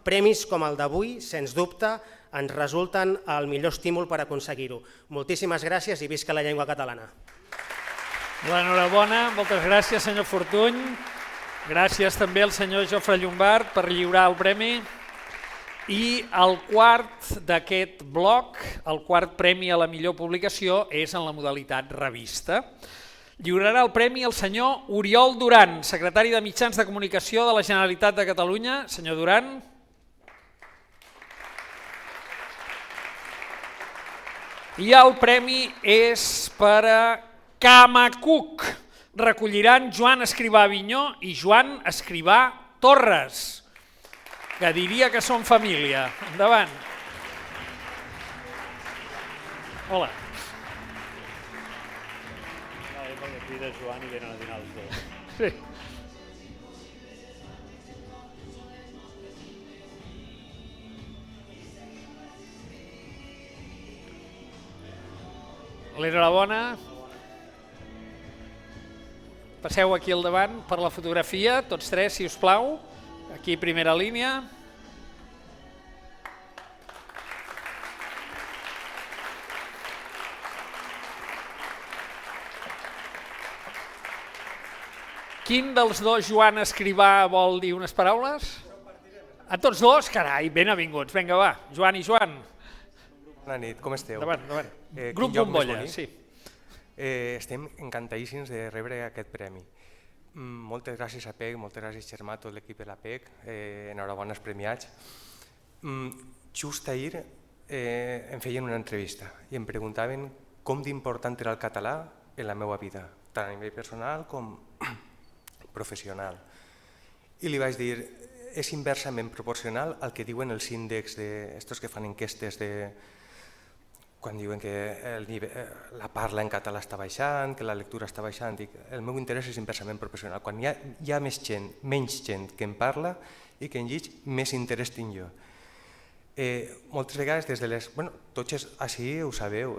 Premis com el d'avui, sens dubte, ens resulten el millor estímul per aconseguir-ho. Moltíssimes gràcies i visca la llengua catalana. L'enhorabona, moltes gràcies, senyor Fortuny. Gràcies també al senyor Jofre Llombart per lliurar el premi. I el quart d'aquest bloc, el quart premi a la millor publicació, és en la modalitat revista. Lliurarà el premi el senyor Oriol Duran, secretari de Mitjans de Comunicació de la Generalitat de Catalunya. Senyor Duran. I el premi és per a Camacuc. Recolliran Joan Escrivà Avinyó i Joan Escrivà Torres, que diria que són família. Endavant. Hola. Perquè crida Joan i venen a dinar els dos. Sí. L'enhorabona. Passeu aquí al davant per la fotografia, tots tres, si us plau. Aquí, primera línia. Quin dels dos, Joan Escrivà, vol dir unes paraules? A tots dos? Carai, ben avinguts. Vinga, va, Joan i Joan. Bona nit, com esteu? Endavant. Grup Bombolla, sí. Estem encantadíssims de rebre aquest premi. Moltes gràcies a PEC, moltes gràcies Germà, tot l'equip de la PEC, enhorabona als premiats. Just ahir em feien una entrevista i em preguntaven com d'important era el català en la meva vida, tant a nivell personal com professional. I li vaig dir, és inversament proporcional al que diuen els índexs d'estos que fan enquestes de quan diuen que la parla en català està baixant, que la lectura està baixant, dic, el meu interès és inversament proporcional. Quan hi ha menys gent que en parla i que en llig, més interès tinc jo. Moltes vegades des de les... Bueno, tots així ho sabeu,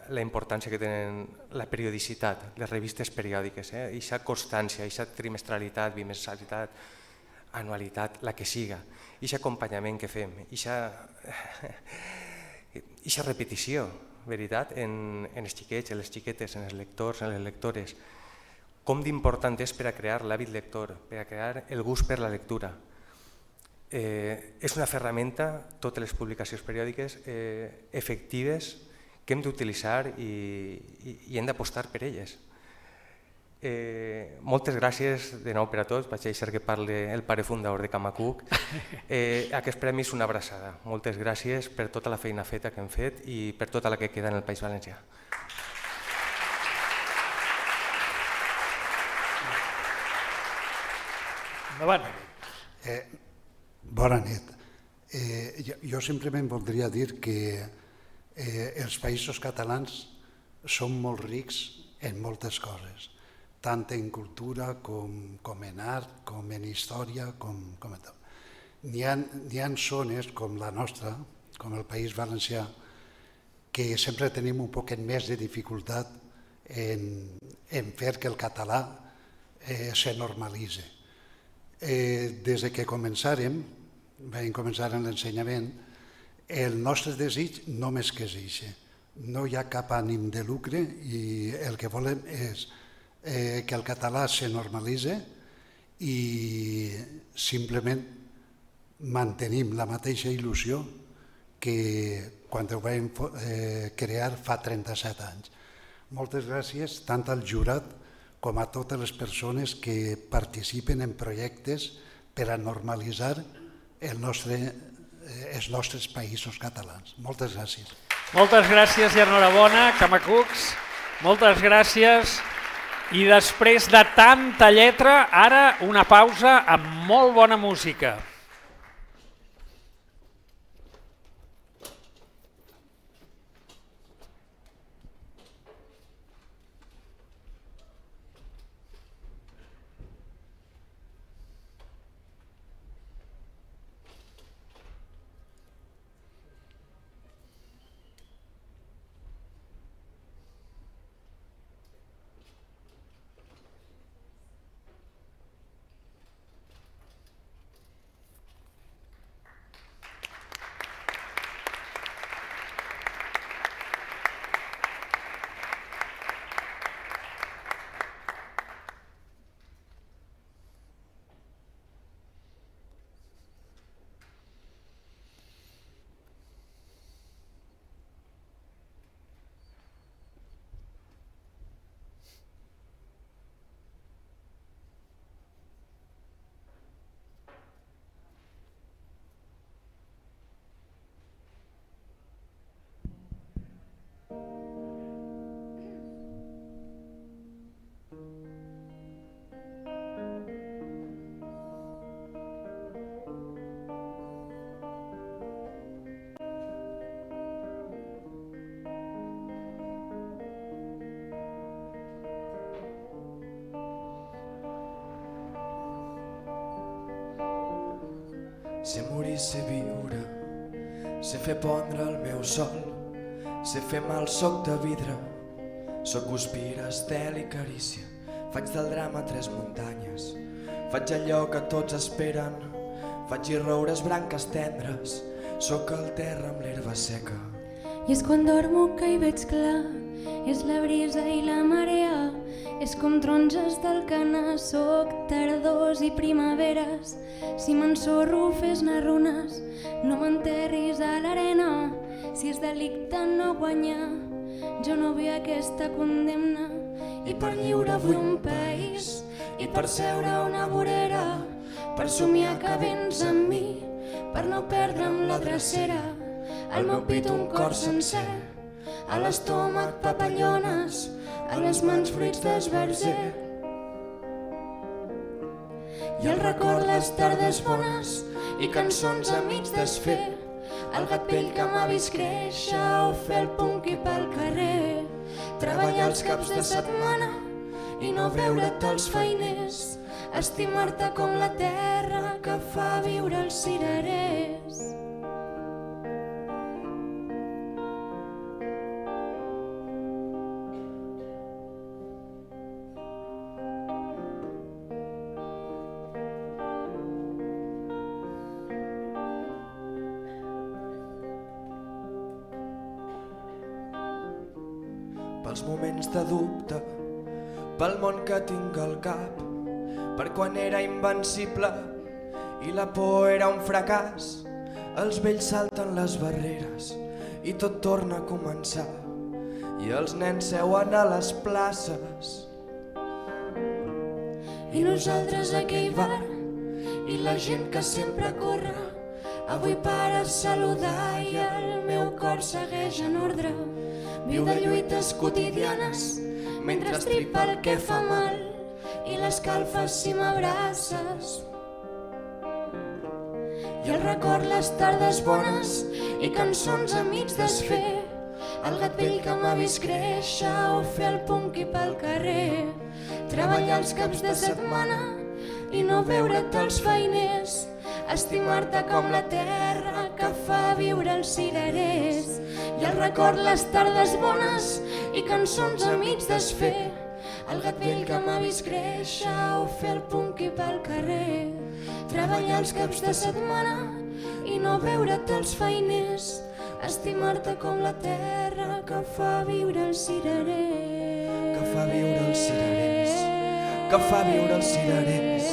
la importància que tenen la periodicitat, les revistes periòdiques, aquesta constància, aquesta trimestralitat, bimestralitat, anualitat, la que siga, aquest acompanyament que fem, aquesta repetició, veritat, en els xiquets, en les xiquetes, en els lectors, en les lectores, com d'important és per a crear l'hàbit lector, per a crear el gust per la lectura. És una ferramenta, totes les publicacions periòdiques, efectives, que hem d'utilitzar i hem d'apostar per elles. Moltes gràcies de nou per a tots, vaig deixar que parli el pare fundador de Camacuc. Aquest premi és una abraçada. Moltes gràcies per tota la feina feta que hem fet i per tota la que queda en el País Valencià. Endavant. Bona nit. Jo simplement voldria dir que els països catalans són molt rics en moltes coses, tant en cultura com en art, com en història, com en tot. N'hi ha zones com la nostra, com el País Valencià, que sempre tenim un poquet més de dificultat en fer que el català se normalitzi. Des que vam començar en l'ensenyament, el nostre desig només que és això. No hi ha cap ànim de lucre i el que volem és que el català se normalitzi i simplement mantenim la mateixa il·lusió que quan ho vam crear fa 37 anys. Moltes gràcies tant al jurat com a totes les persones que participen en projectes per a normalitzar els nostres països catalans. Moltes gràcies. Moltes gràcies i enhorabona, Camacucs. Moltes gràcies. I després de tanta lletra, ara una pausa amb molt bona música. Sé morir, sé viure, sé fer pondre el meu sol, sé fer mal, soc de vidre, soc guspira, estel i carícia, faig del drama 3 muntanyes, faig allò que tots esperen, faig i roures branques tendres, soc el terra amb l'herba seca. I és quan dormo que hi veig clar, és la brisa i la marea, És com taronges del Canà, soc tardors i primaveres. Si m'ensorro fes-ne runes, no m'enterris a l'arena. Si és delicte no guanyar, jo no vull aquesta condemna. I per lliure vull un país, i per seure a una vorera, per somiar que vens amb mi, per no perdre'm la drecera. Al meu pit un cor sencer, a l'estómac papallones, a les mans fruits d'esbarzer. I el record les tardes bones i cançons amics desfer, el gat vell que m'ha vist créixer o fer el punqui pel carrer, treballar els caps de setmana i no veure't als feiners, estimar-te com la terra que fa viure els cirerers. Pels moments de dubte, pel món que tinc al cap, per quan era invencible i la por era un fracàs. Els vells salten les barreres i tot torna a començar, i els nens seuen a les places. I nosaltres a aquell bar, i la gent que sempre corre, avui para saludar i el meu cor segueix en ordre. Viu de lluites quotidianes mentre estripa el que fa mal i l'escalfes si m'abraces. I el record les tardes bones i cançons amics desfer, el gat vell que m'ha vist créixer o fer el punqui pel carrer, treballar els caps de setmana i no veure't als feiners, estimar-te com la terra que fa viure els cirerers. I el record les tardes bones i cançons amics desfer, el gat vell que m'ha vist créixer o fer el punqui pel carrer, treballar els caps de setmana i no veure't als feiners, estimar-te com la terra que fa viure els cirerers. Que fa viure els cirerers, que fa viure els cirerers,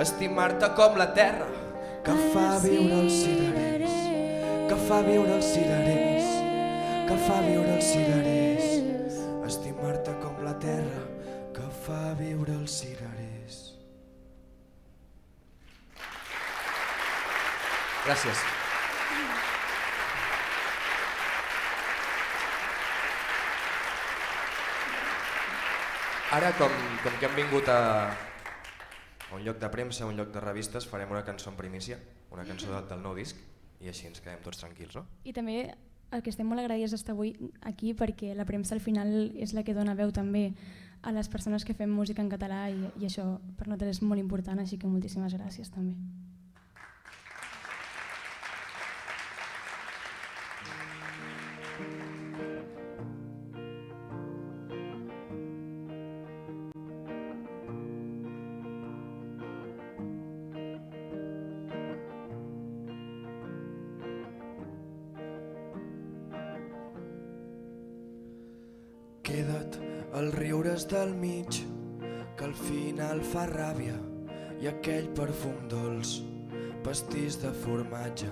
estimar-te com la terra que fa viure els cirerers, que fa viure els cirerers, que fa viure els cirerers, estimar-te com la terra que fa viure els cirerers. Gràcies. Ara, com que hem vingut a un lloc de premsa, un lloc de revistes, farem una cançó en primícia, una cançó del nou disc, i així ens quedem tots tranquils, no? I també el que estem molt agraïts d'estar avui aquí, perquè la premsa al final és la que dona veu també a les persones que fem música en català, i això per nosaltres és molt important, així que moltíssimes gràcies també. Queda't als riures del mig, que al final fa ràbia, i aquell perfum dolç, pastís de formatge.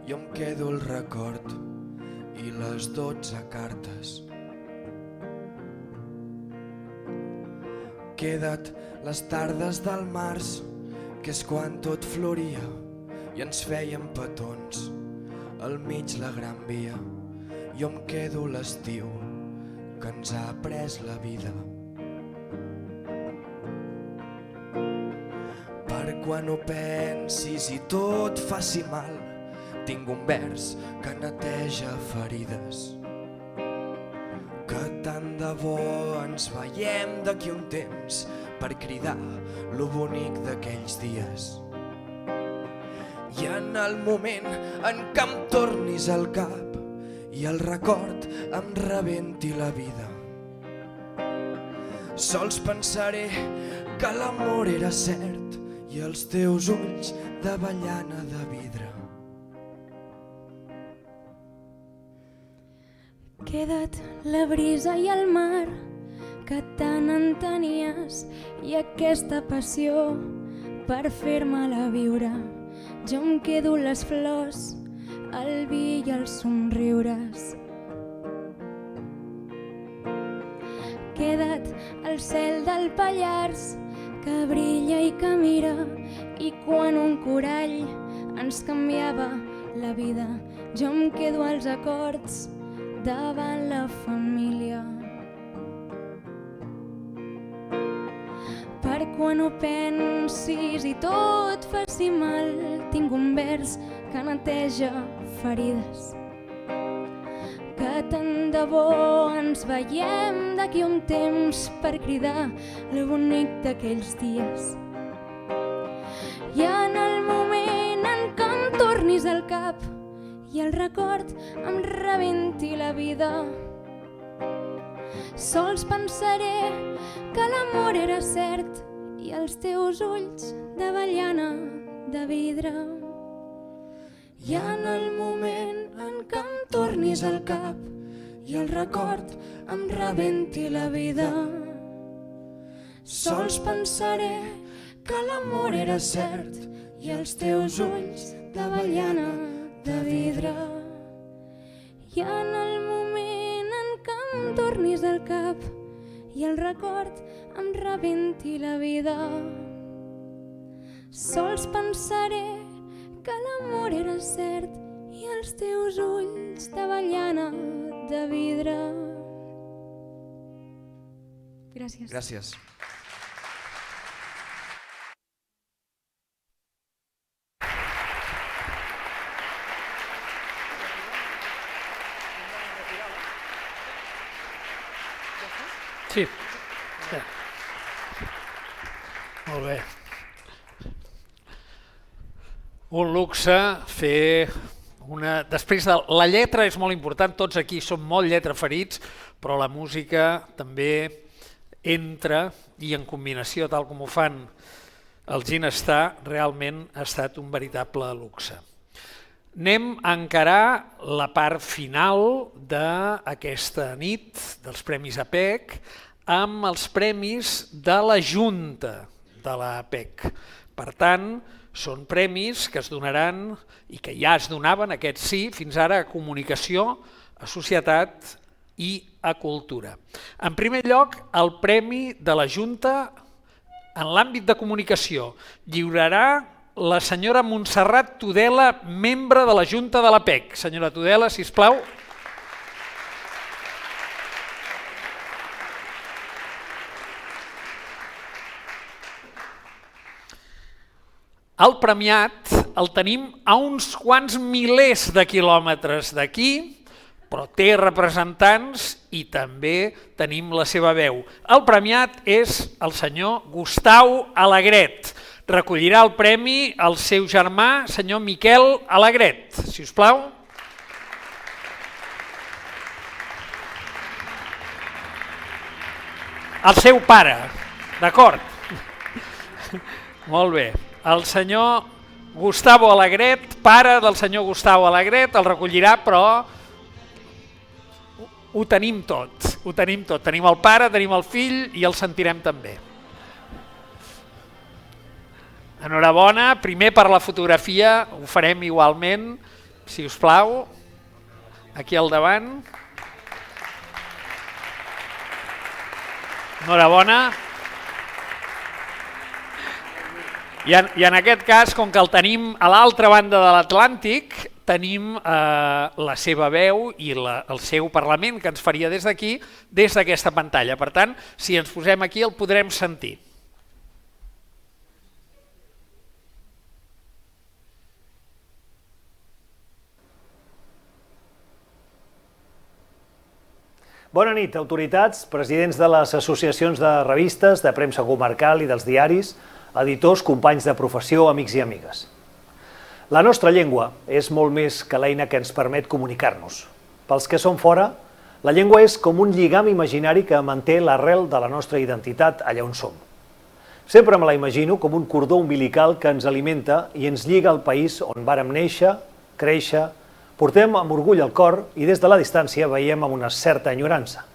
Jo em quedo el record i les 12 cartes. Queda't les tardes del març, que és quan tot floria i ens fèiem petons, al mig la Gran Via. Jo em quedo l'estiu que ens ha pres la vida. Per quan ho pensis i tot faci mal, tinc un vers que neteja ferides. Que tant de bo ens veiem d'aquí un temps per cridar lo bonic d'aquells dies. I en el moment en què em tornis al cap i el record em rebenti la vida, sols pensaré que l'amor era cert i els teus ulls d'avellana de vidre. Queda't la brisa i el mar, que tant entenies i aquesta passió per fer-me-la viure. Jo em quedo les flors, el vi i els somriures. Queda't al cel del Pallars, que brilla i que mira, i quan un corall ens canviava la vida, jo em quedo als acords davant la família. Per quan ho pensis i tot faci mal, tinc un vers que neteja ferides. Que tant de bo ens veiem d'aquí un temps per cridar lo bonic d'aquells dies. I en el moment en què em tornis al cap i el record em rebenti la vida, sols pensaré que l'amor era cert i els teus ulls d'avellana de vidre. I en el moment en què em tornis al cap i el record em rebenti la vida, sols pensaré que l'amor era cert i els teus ulls d'avellana de vidre. I en el moment en què em tornis al cap i el record em rebenti la vida, sols pensaré que l'amor era cert i els teus ulls d'avellana de vidre. Gràcies. Gràcies. Sí. Molt bé. Un luxe fer una... Després de la lletra és molt important, tots aquí som molt lletraferits, però la música també entra i en combinació, tal com ho fan el Ginestar, realment ha estat un veritable luxe. Anem a encarar la part final d'aquesta nit dels Premis APEC amb els premis de la Junta de l'APEC. Per tant, són premis que es donaran i que ja es donaven, aquests sí, fins ara a comunicació, a societat i a cultura. En primer lloc, el premi de la Junta en l'àmbit de comunicació lliurarà la senyora Montserrat Tudela, membre de la Junta de l'APEC. Senyora Tudela, sisplau. El premiat el tenim a uns quants milers de quilòmetres d'aquí, però té representants i també tenim la seva veu. El premiat és el senyor Gustau Alegret. Recollirà el premi el seu germà, senyor Miquel Alegret, si us plau. El seu pare, d'acord? Molt bé. El senyor Gustavo Alegret, pare del senyor Gustau Alegret, el recollirà, però ho tenim tot, ho tenim tot. Tenim el pare, tenim el fill i el sentirem també. Enhorabona, primer per la fotografia, ho farem igualment, si us plau, aquí al davant. Enhorabona. I en aquest cas, com que el tenim a l'altra banda de l'Atlàntic, tenim la seva veu i el seu Parlament, que ens faria des d'aquí, des d'aquesta pantalla. Per tant, si ens posem aquí el podrem sentir. Bona nit, autoritats, presidents de les associacions de revistes, de premsa comarcal i dels diaris, editors, companys de professió, amics i amigues. La nostra llengua és molt més que l'eina que ens permet comunicar-nos. Pels que som fora, la llengua és com un lligam imaginari que manté l'arrel de la nostra identitat allà on som. Sempre me la imagino com un cordó umbilical que ens alimenta i ens lliga al país on vàrem néixer, créixer, portem amb orgull al cor i des de la distància veiem amb una certa enyorança.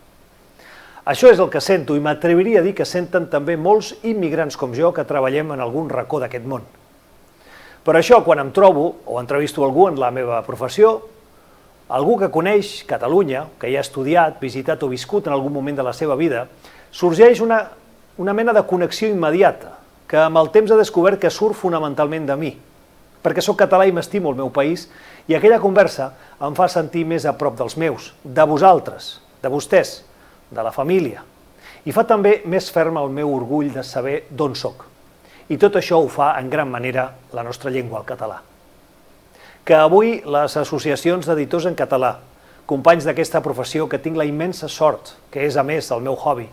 Això és el que sento i m'atreviria a dir que senten també molts immigrants com jo que treballem en algun racó d'aquest món. Per això, quan em trobo o entrevisto algú en la meva professió, algú que coneix Catalunya, que hi ha estudiat, visitat o viscut en algun moment de la seva vida, sorgeix una mena de connexió immediata, que amb el temps he descobert que surt fonamentalment de mi, perquè sóc català i m'estimo el meu país, i aquella conversa em fa sentir més a prop dels meus, de vosaltres, de vostès, de la família, i fa també més ferm el meu orgull de saber d'on soc. I tot això ho fa en gran manera la nostra llengua, el català. Que avui les associacions d'editors en català, companys d'aquesta professió que tinc la immensa sort, que és a més el meu hobby,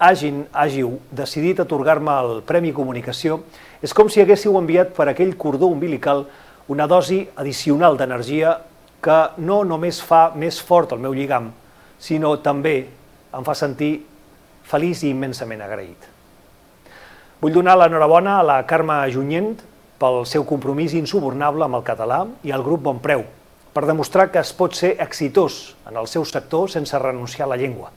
hàgiu decidit atorgar-me el Premi Comunicació, és com si haguéssiu enviat per aquell cordó umbilical una dosi addicional d'energia que no només fa més fort el meu lligam, sinó també em fa sentir feliç i immensament agraït. Vull donar l'enhorabona a la Carme Junyent pel seu compromís insubornable amb el català i al grup Bonpreu, per demostrar que es pot ser exitós en el seu sector sense renunciar a la llengua.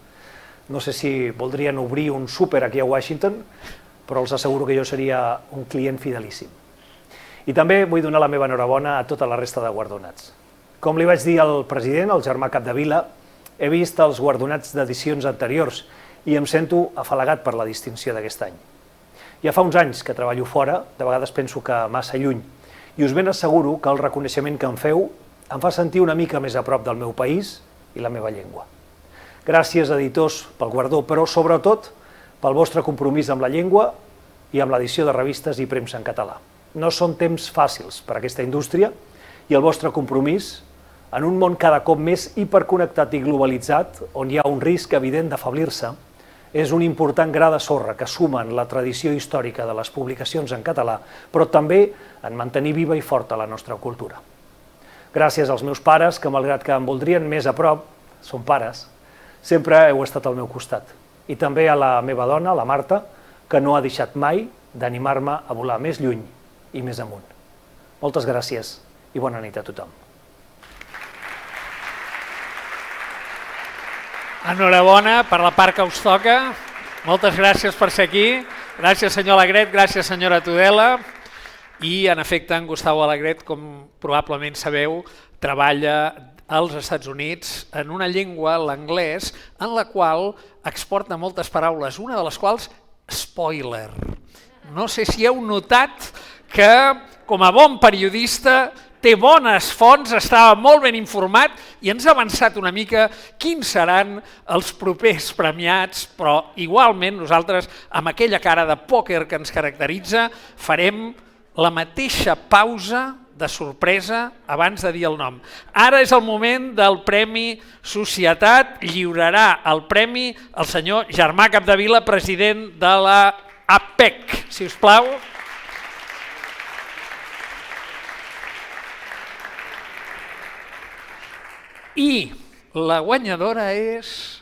No sé si voldrien obrir un súper aquí a Washington, però els asseguro que jo seria un client fidelíssim. I també vull donar la meva enhorabona a tota la resta de guardonats. Com li vaig dir al president, el Germà Capdevila, he vist els guardonats d'edicions anteriors i em sento afalagat per la distinció d'aquest any. Ja fa uns anys que treballo fora, de vegades penso que massa lluny, i us ben asseguro que el reconeixement que em feu em fa sentir una mica més a prop del meu país i la meva llengua. Gràcies, editors, pel guardó, però sobretot pel vostre compromís amb la llengua i amb l'edició de revistes i premsa en català. No són temps fàcils per a aquesta indústria i el vostre compromís en un món cada cop més hiperconnectat i globalitzat, on hi ha un risc evident d'afeblir-se, és un important gra de sorra que suma en la tradició històrica de les publicacions en català, però també en mantenir viva i forta la nostra cultura. Gràcies als meus pares, que malgrat que em voldrien més a prop, són pares, sempre heu estat al meu costat. I també a la meva dona, la Marta, que no ha deixat mai d'animar-me a volar més lluny i més amunt. Moltes gràcies i bona nit a tothom. Enhorabona per la part que us toca. Moltes gràcies per ser aquí. Gràcies, senyor Alegret, gràcies, senyora Tudela. I, en efecte, en Gustavo Alegret, com probablement sabeu, treballa als Estats Units en una llengua, l'anglès, en la qual exporta moltes paraules, una de les quals, spoiler. No sé si heu notat que, com a bon periodista, té bones fonts, estava molt ben informat i ens ha avançat una mica quins seran els propers premiats, però igualment nosaltres, amb aquella cara de pòquer que ens caracteritza, farem la mateixa pausa de sorpresa abans de dir el nom. Ara és el moment del Premi Societat, lliurarà el premi el senyor Germà Capdevila, president de la APEC. Si us plau. I la guanyadora és...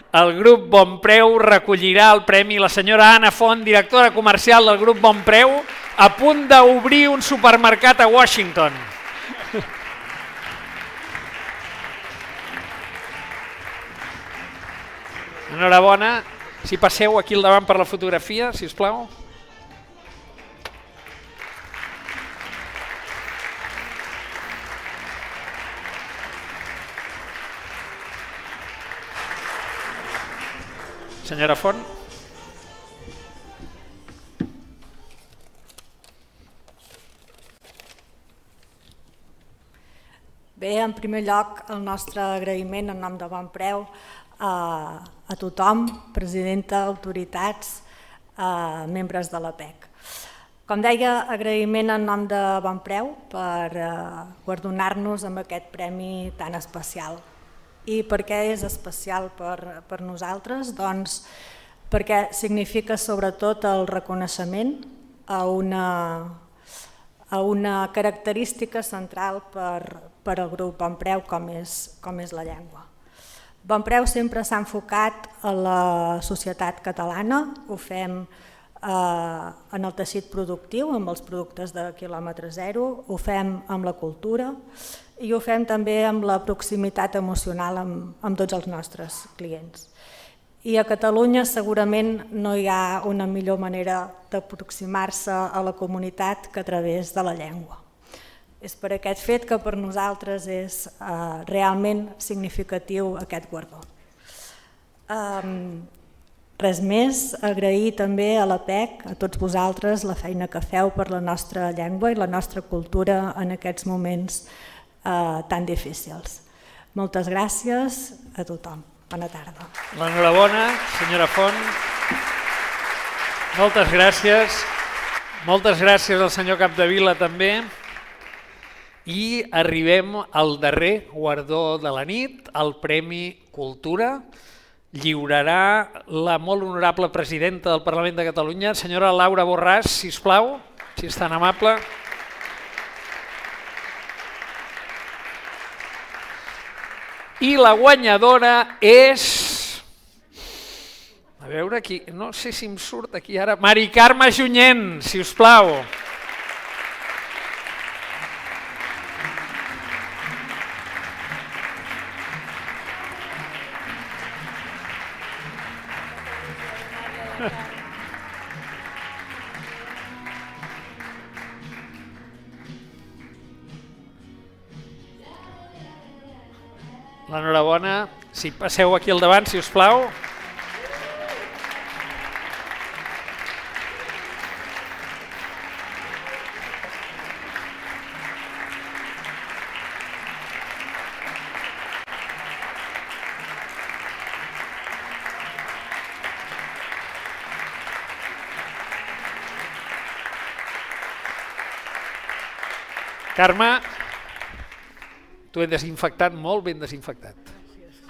El grup Bonpreu recollirà el premi la senyora Anna Font, directora comercial del grup Bonpreu, a punt d'obrir un supermercat a Washington. Enhorabona. Si passeu aquí al davant per la fotografia, si us plau. Senyora Font. Bé, en primer lloc, el nostre agraïment en nom de Bonpreu a tothom, presidenta, autoritats, membres de l'APEC. Com deia, agraïment en nom de Bonpreu per guardonar-nos amb aquest premi tan especial. I per què és especial per nosaltres? Doncs perquè significa sobretot el reconeixement a una característica central per al grup Bonpreu com és la llengua. Bonpreu sempre s'ha enfocat a la societat catalana, ho fem en el teixit productiu, amb els productes de quilòmetre zero, ho fem amb la cultura i ho fem també amb la proximitat emocional amb tots els nostres clients. I a Catalunya segurament no hi ha una millor manera d'aproximar-se a la comunitat que a través de la llengua. És per aquest fet que per nosaltres és realment significatiu aquest guardó. Res més, agrair també a la PEC, a tots vosaltres, la feina que feu per la nostra llengua i la nostra cultura en aquests moments tan difícils. Moltes gràcies a tothom. Bona tarda. L'enhorabona, senyora Font. Moltes gràcies. Moltes gràcies al senyor Capdevila també. I arribem al darrer guardó de la nit, el Premi Cultura. Lliurarà la molt honorable presidenta del Parlament de Catalunya, senyora Laura Borràs, sisplau, si és tan amable. I la guanyadora és... A veure aquí, no sé si em surt aquí ara... Mari Carme Junyent, si us plau. L'enhorabona. Si passeu aquí al davant, si us plau. Carme, t'ho he desinfectat molt ben desinfectat.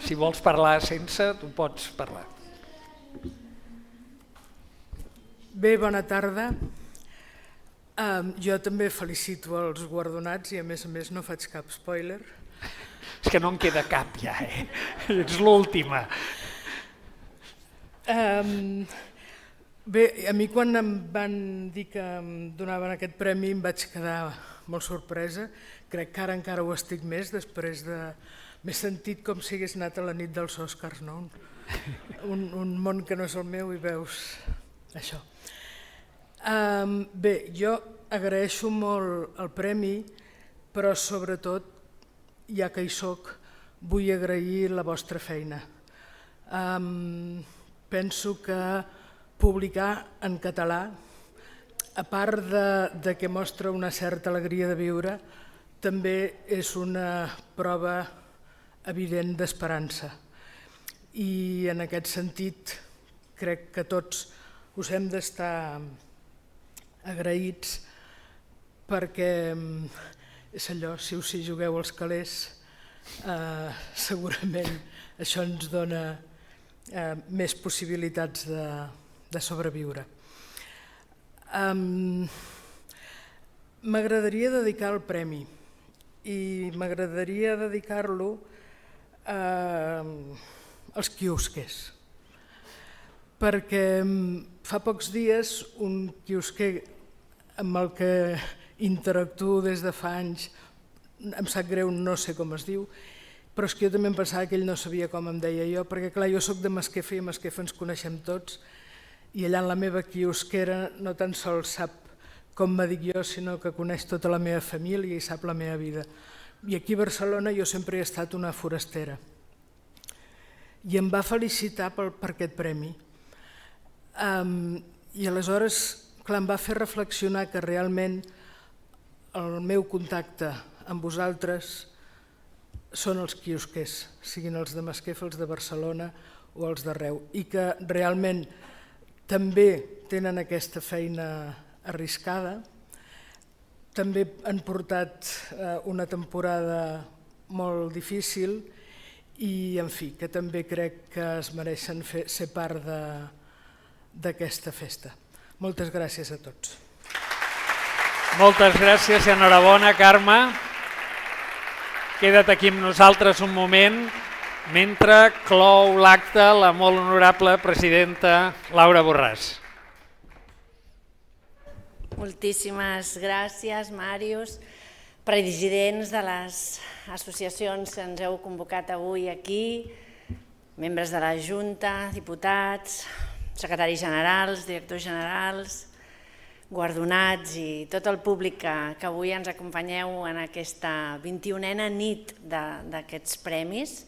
Si vols parlar sense, tu pots parlar. Bé, bona tarda. Jo també felicito els guardonats i a més no faig cap spoiler. És que no en queda cap ja, Ets l'última. Bé, a mi quan em van dir que em donaven aquest premi em vaig quedar molt sorpresa. Crec que ara encara ho estic més després de... M'he sentit com si hagués anat a la nit dels Oscars, no? Un món que no és el meu i veus això. Bé, jo agraeixo molt el premi, però sobretot, ja que hi soc, vull agrair la vostra feina. Penso que publicar en català, a part de que mostra una certa alegria de viure, també és una prova evident d'esperança. I en aquest sentit crec que tots us hem d'estar agraïts perquè és allò, si us hi jugueu els calés, segurament això ens dona més possibilitats de sobreviure. M'agradaria dedicar el premi i m'agradaria dedicar-lo als quiosquers, perquè fa pocs dies un quiosquer amb el que interactuo des de fa anys, em sap greu, no sé com es diu, però és que jo també em pensava que ell no sabia com em deia jo, perquè clar, jo soc de Masquefa i a Masquefa ens coneixem tots, i allà en la meva quiosquera no tan sols sap com me dic jo, sinó que coneix tota la meva família i sap la meva vida. I aquí a Barcelona jo sempre he estat una forastera. I em va felicitar per aquest premi. I aleshores, clar, em va fer reflexionar que realment el meu contacte amb vosaltres són els quiosquers, siguin els de Masquefa, els de Barcelona o els d'arreu, i que realment també tenen aquesta feina arriscada, també han portat una temporada molt difícil i, en fi, que també crec que es mereixen ser part d'aquesta festa. Moltes gràcies a tots. Moltes gràcies i enhorabona, Carme. Queda't aquí amb nosaltres un moment mentre clou l'acte la molt honorable presidenta Laura Borràs. Moltíssimes gràcies, Màrius. Presidents de les associacions que ens heu convocat avui aquí, membres de la Junta, diputats, secretaris generals, directors generals, guardonats i tot el públic que avui ens acompanyeu en aquesta 21a nit d'aquests premis.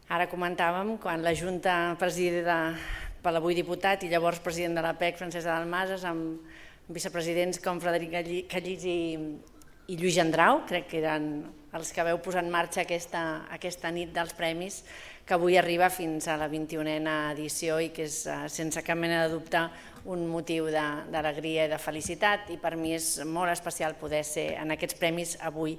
Ara comentàvem quan la Junta presidida per l'avui diputat i llavors president de la PEC, Francesc de Dalmases, amb vicepresidents com Frederic Callís i Lluís Gendrau, crec que eren els que veu posar en marxa aquesta nit dels premis, que avui arriba fins a la 21a edició i que és sense cap mena de dubte un motiu d'alegria i de felicitat, i per mi és molt especial poder ser en aquests premis avui,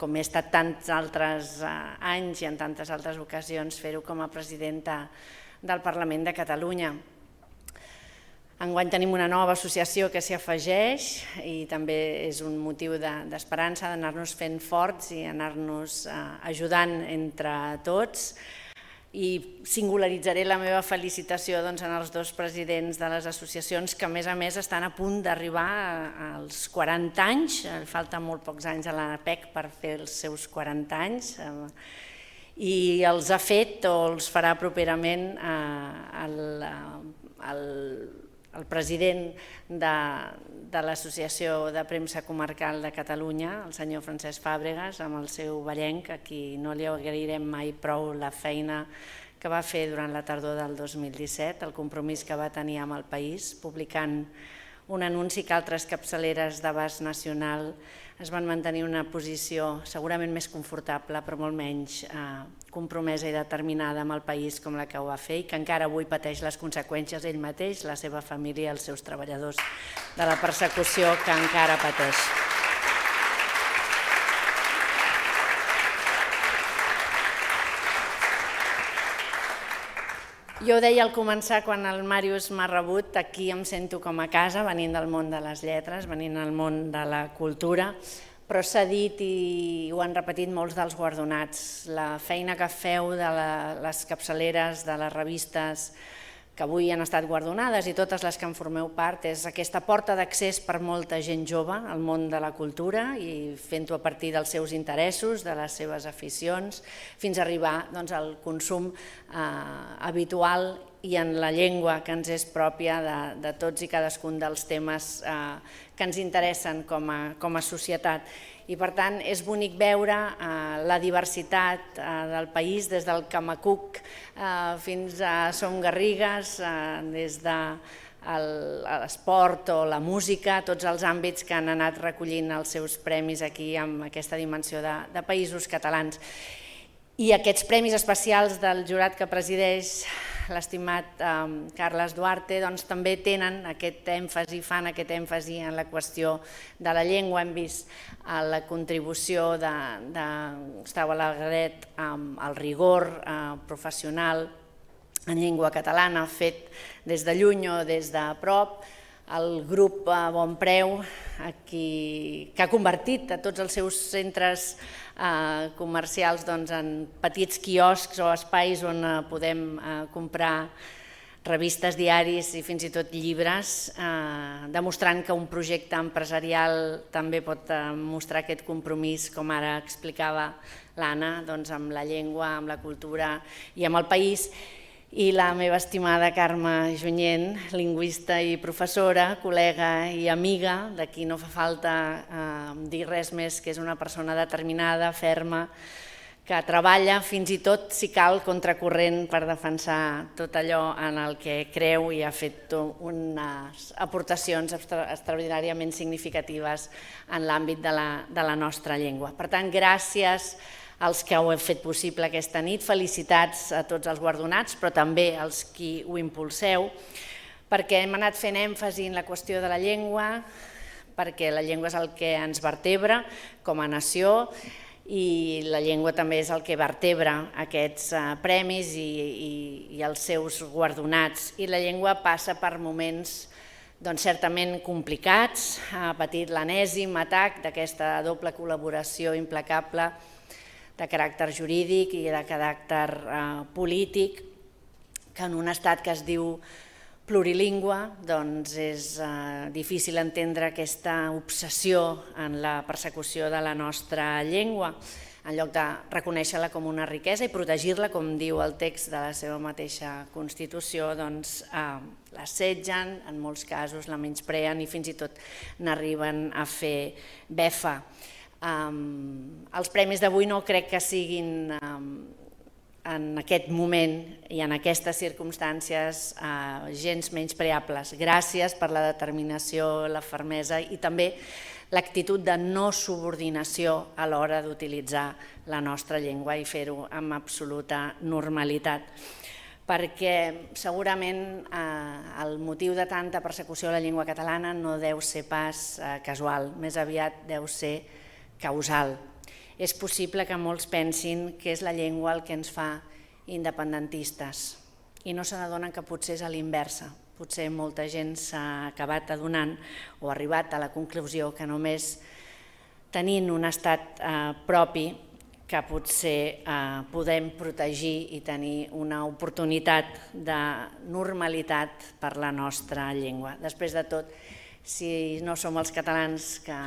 com he estat tants altres anys i en tantes altres ocasions, fer-ho com a presidenta del Parlament de Catalunya. Enguany tenim una nova associació que s'hi afegeix i també és un motiu d'esperança, d'anar-nos fent forts i anar-nos ajudant entre tots. I singularitzaré la meva felicitació en els dos presidents de les associacions que a més estan a punt d'arribar als 40 anys, falten molt pocs anys a la PEC per fer els seus 40 anys, i els ha fet o els farà properament el president de l'Associació de Premsa Comarcal de Catalunya, el senyor Francesc Fàbregas, amb el seu ballenc, a qui no li agrairem mai prou la feina que va fer durant la tardor del 2017, el compromís que va tenir amb el país, publicant un anunci que altres capçaleres d'abast nacional es van mantenir una posició segurament més confortable, però molt menys compromesa i determinada amb el país com la que ho va fer i que encara avui pateix les conseqüències ell mateix, la seva família i els seus treballadors de la persecució que encara pateix. Jo deia al començar, quan el Màrius m'ha rebut, aquí em sento com a casa, venint del món de les lletres, venint del món de la cultura, però s'ha dit i ho han repetit molts dels guardonats. La feina que feu de les capçaleres, de les revistes que avui han estat guardonades i totes les que en formeu part és aquesta porta d'accés per molta gent jove al món de la cultura i fent-ho a partir dels seus interessos, de les seves aficions, fins a arribar al consum habitual i en la llengua que ens és pròpia de tots i cadascun dels temes que ens interessen com a societat. I per tant és bonic veure la diversitat del país des del Camacuc fins a Som Garrigues, des de l'esport o la música, tots els àmbits que han anat recollint els seus premis aquí amb aquesta dimensió de països catalans. I aquests premis especials del jurat que presideix l'estimat Carles Duarte també tenen aquest èmfasi, fan aquest èmfasi en la qüestió de la llengua. Hem vist la contribució de Gustau Alegret amb el rigor professional en llengua catalana fet des de lluny o des de prop, el grup Bon Preu que ha convertit a tots els seus centres comercials en petits quioscs o espais on podem comprar revistes, diaris i fins i tot llibres, demostrant que un projecte empresarial també pot mostrar aquest compromís, com ara explicava l'Anna, amb la llengua, amb la cultura i amb el país. I la meva estimada Carme Junyent, lingüista i professora, col·lega i amiga, de qui no fa falta dir res més, que és una persona determinada, ferma, que treballa fins i tot, si cal, contracorrent per defensar tot allò en el que creu i ha fet unes aportacions extraordinàriament significatives en l'àmbit de la nostra llengua. Per tant, gràcies als que ho heu fet possible aquesta nit, felicitats a tots els guardonats, però també als qui ho impulseu, perquè hem anat fent èmfasi en la qüestió de la llengua, perquè la llengua és el que ens vertebra com a nació i la llengua també és el que vertebra aquests premis i els seus guardonats. I la llengua passa per moments certament complicats, ha patit l'enèsim atac d'aquesta doble col·laboració implacable de caràcter jurídic i de caràcter polític, que en un estat que es diu plurilingüe, doncs és difícil entendre aquesta obsessió en la persecució de la nostra llengua, en lloc de reconèixer-la com una riquesa i protegir-la, com diu el text de la seva mateixa Constitució, doncs l'assetgen, en molts casos la menyspreen i fins i tot n'arriben a fer befa. Els premis d'avui no crec que siguin en aquest moment i en aquestes circumstàncies gens menyspreables. Gràcies per la determinació, la fermesa i també l'actitud de no subordinació a l'hora d'utilitzar la nostra llengua i fer-ho amb absoluta normalitat. Perquè segurament el motiu de tanta persecució a la llengua catalana no deu ser pas casual, més aviat deu ser causal. És possible que molts pensin que és la llengua el que ens fa independentistes i no se n'adonen que potser és a l'inversa. Potser molta gent s'ha acabat adonant o ha arribat a la conclusió que només tenint un estat propi que potser podem protegir i tenir una oportunitat de normalitat per la nostra llengua. Després de tot, si no som els catalans que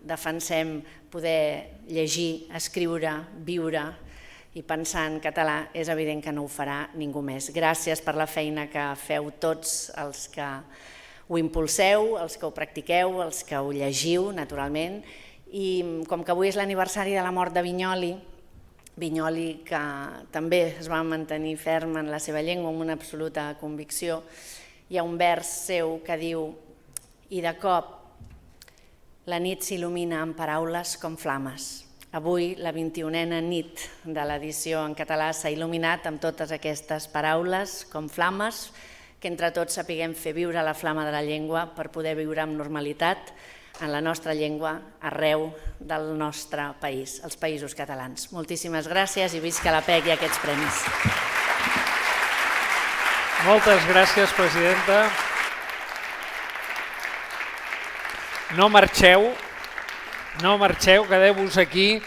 defensem poder llegir, escriure, viure i pensar en català, és evident que no ho farà ningú més. Gràcies per la feina que feu tots els que ho impulseu, els que ho practiqueu, els que ho llegiu, naturalment. I com que avui és l'aniversari de la mort de Vinyoli, Vinyoli que també es va mantenir ferm en la seva llengua amb una absoluta convicció, hi ha un vers seu que diu: i de cop la nit s'il·lumina amb paraules com flames. Avui, la 21a nit de l'edició en català s'ha il·luminat amb totes aquestes paraules com flames, que entre tots sapiguem fer viure la flama de la llengua per poder viure amb normalitat en la nostra llengua arreu del nostre país, els països catalans. Moltíssimes gràcies i visca la PEC i aquests premis. Moltes gràcies, presidenta. No marxeu, quedeu-vos aquí.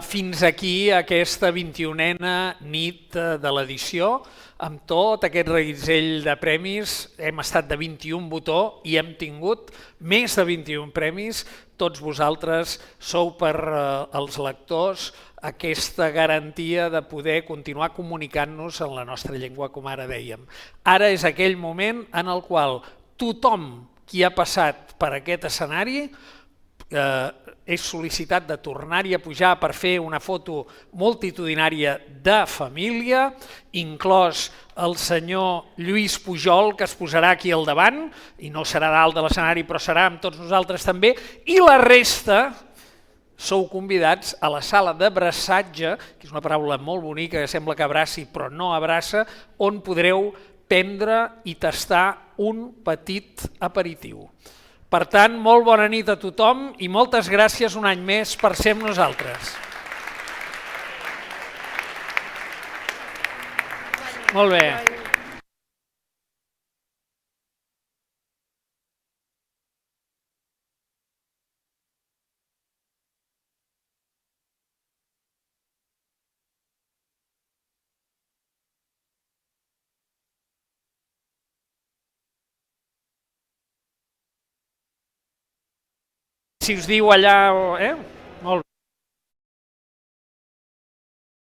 Fins aquí aquesta 21a nit de l'edició, amb tot aquest reguitzell de premis. Hem estat de 21 botó i hem tingut més de 21 premis. Tots vosaltres sou per als lectors aquesta garantia de poder continuar comunicant-nos en la nostra llengua, com ara dèiem. Ara és aquell moment en el qual tothom qui ha passat per aquest escenari és sol·licitat de tornar-hi a pujar per fer una foto multitudinària de família, inclòs el senyor Lluís Pujol, que es posarà aquí al davant, i no serà dalt de l'escenari, però serà amb tots nosaltres també, i la resta sou convidats a la sala d'abraçatge, que és una paraula molt bonica, que sembla que abraci però no abraça, on podreu prendre i tastar un petit aperitiu. Per tant, molt bona nit a tothom i moltes gràcies un any més per ser amb nosaltres. Molt bé. Si us diu allà... Molt bé.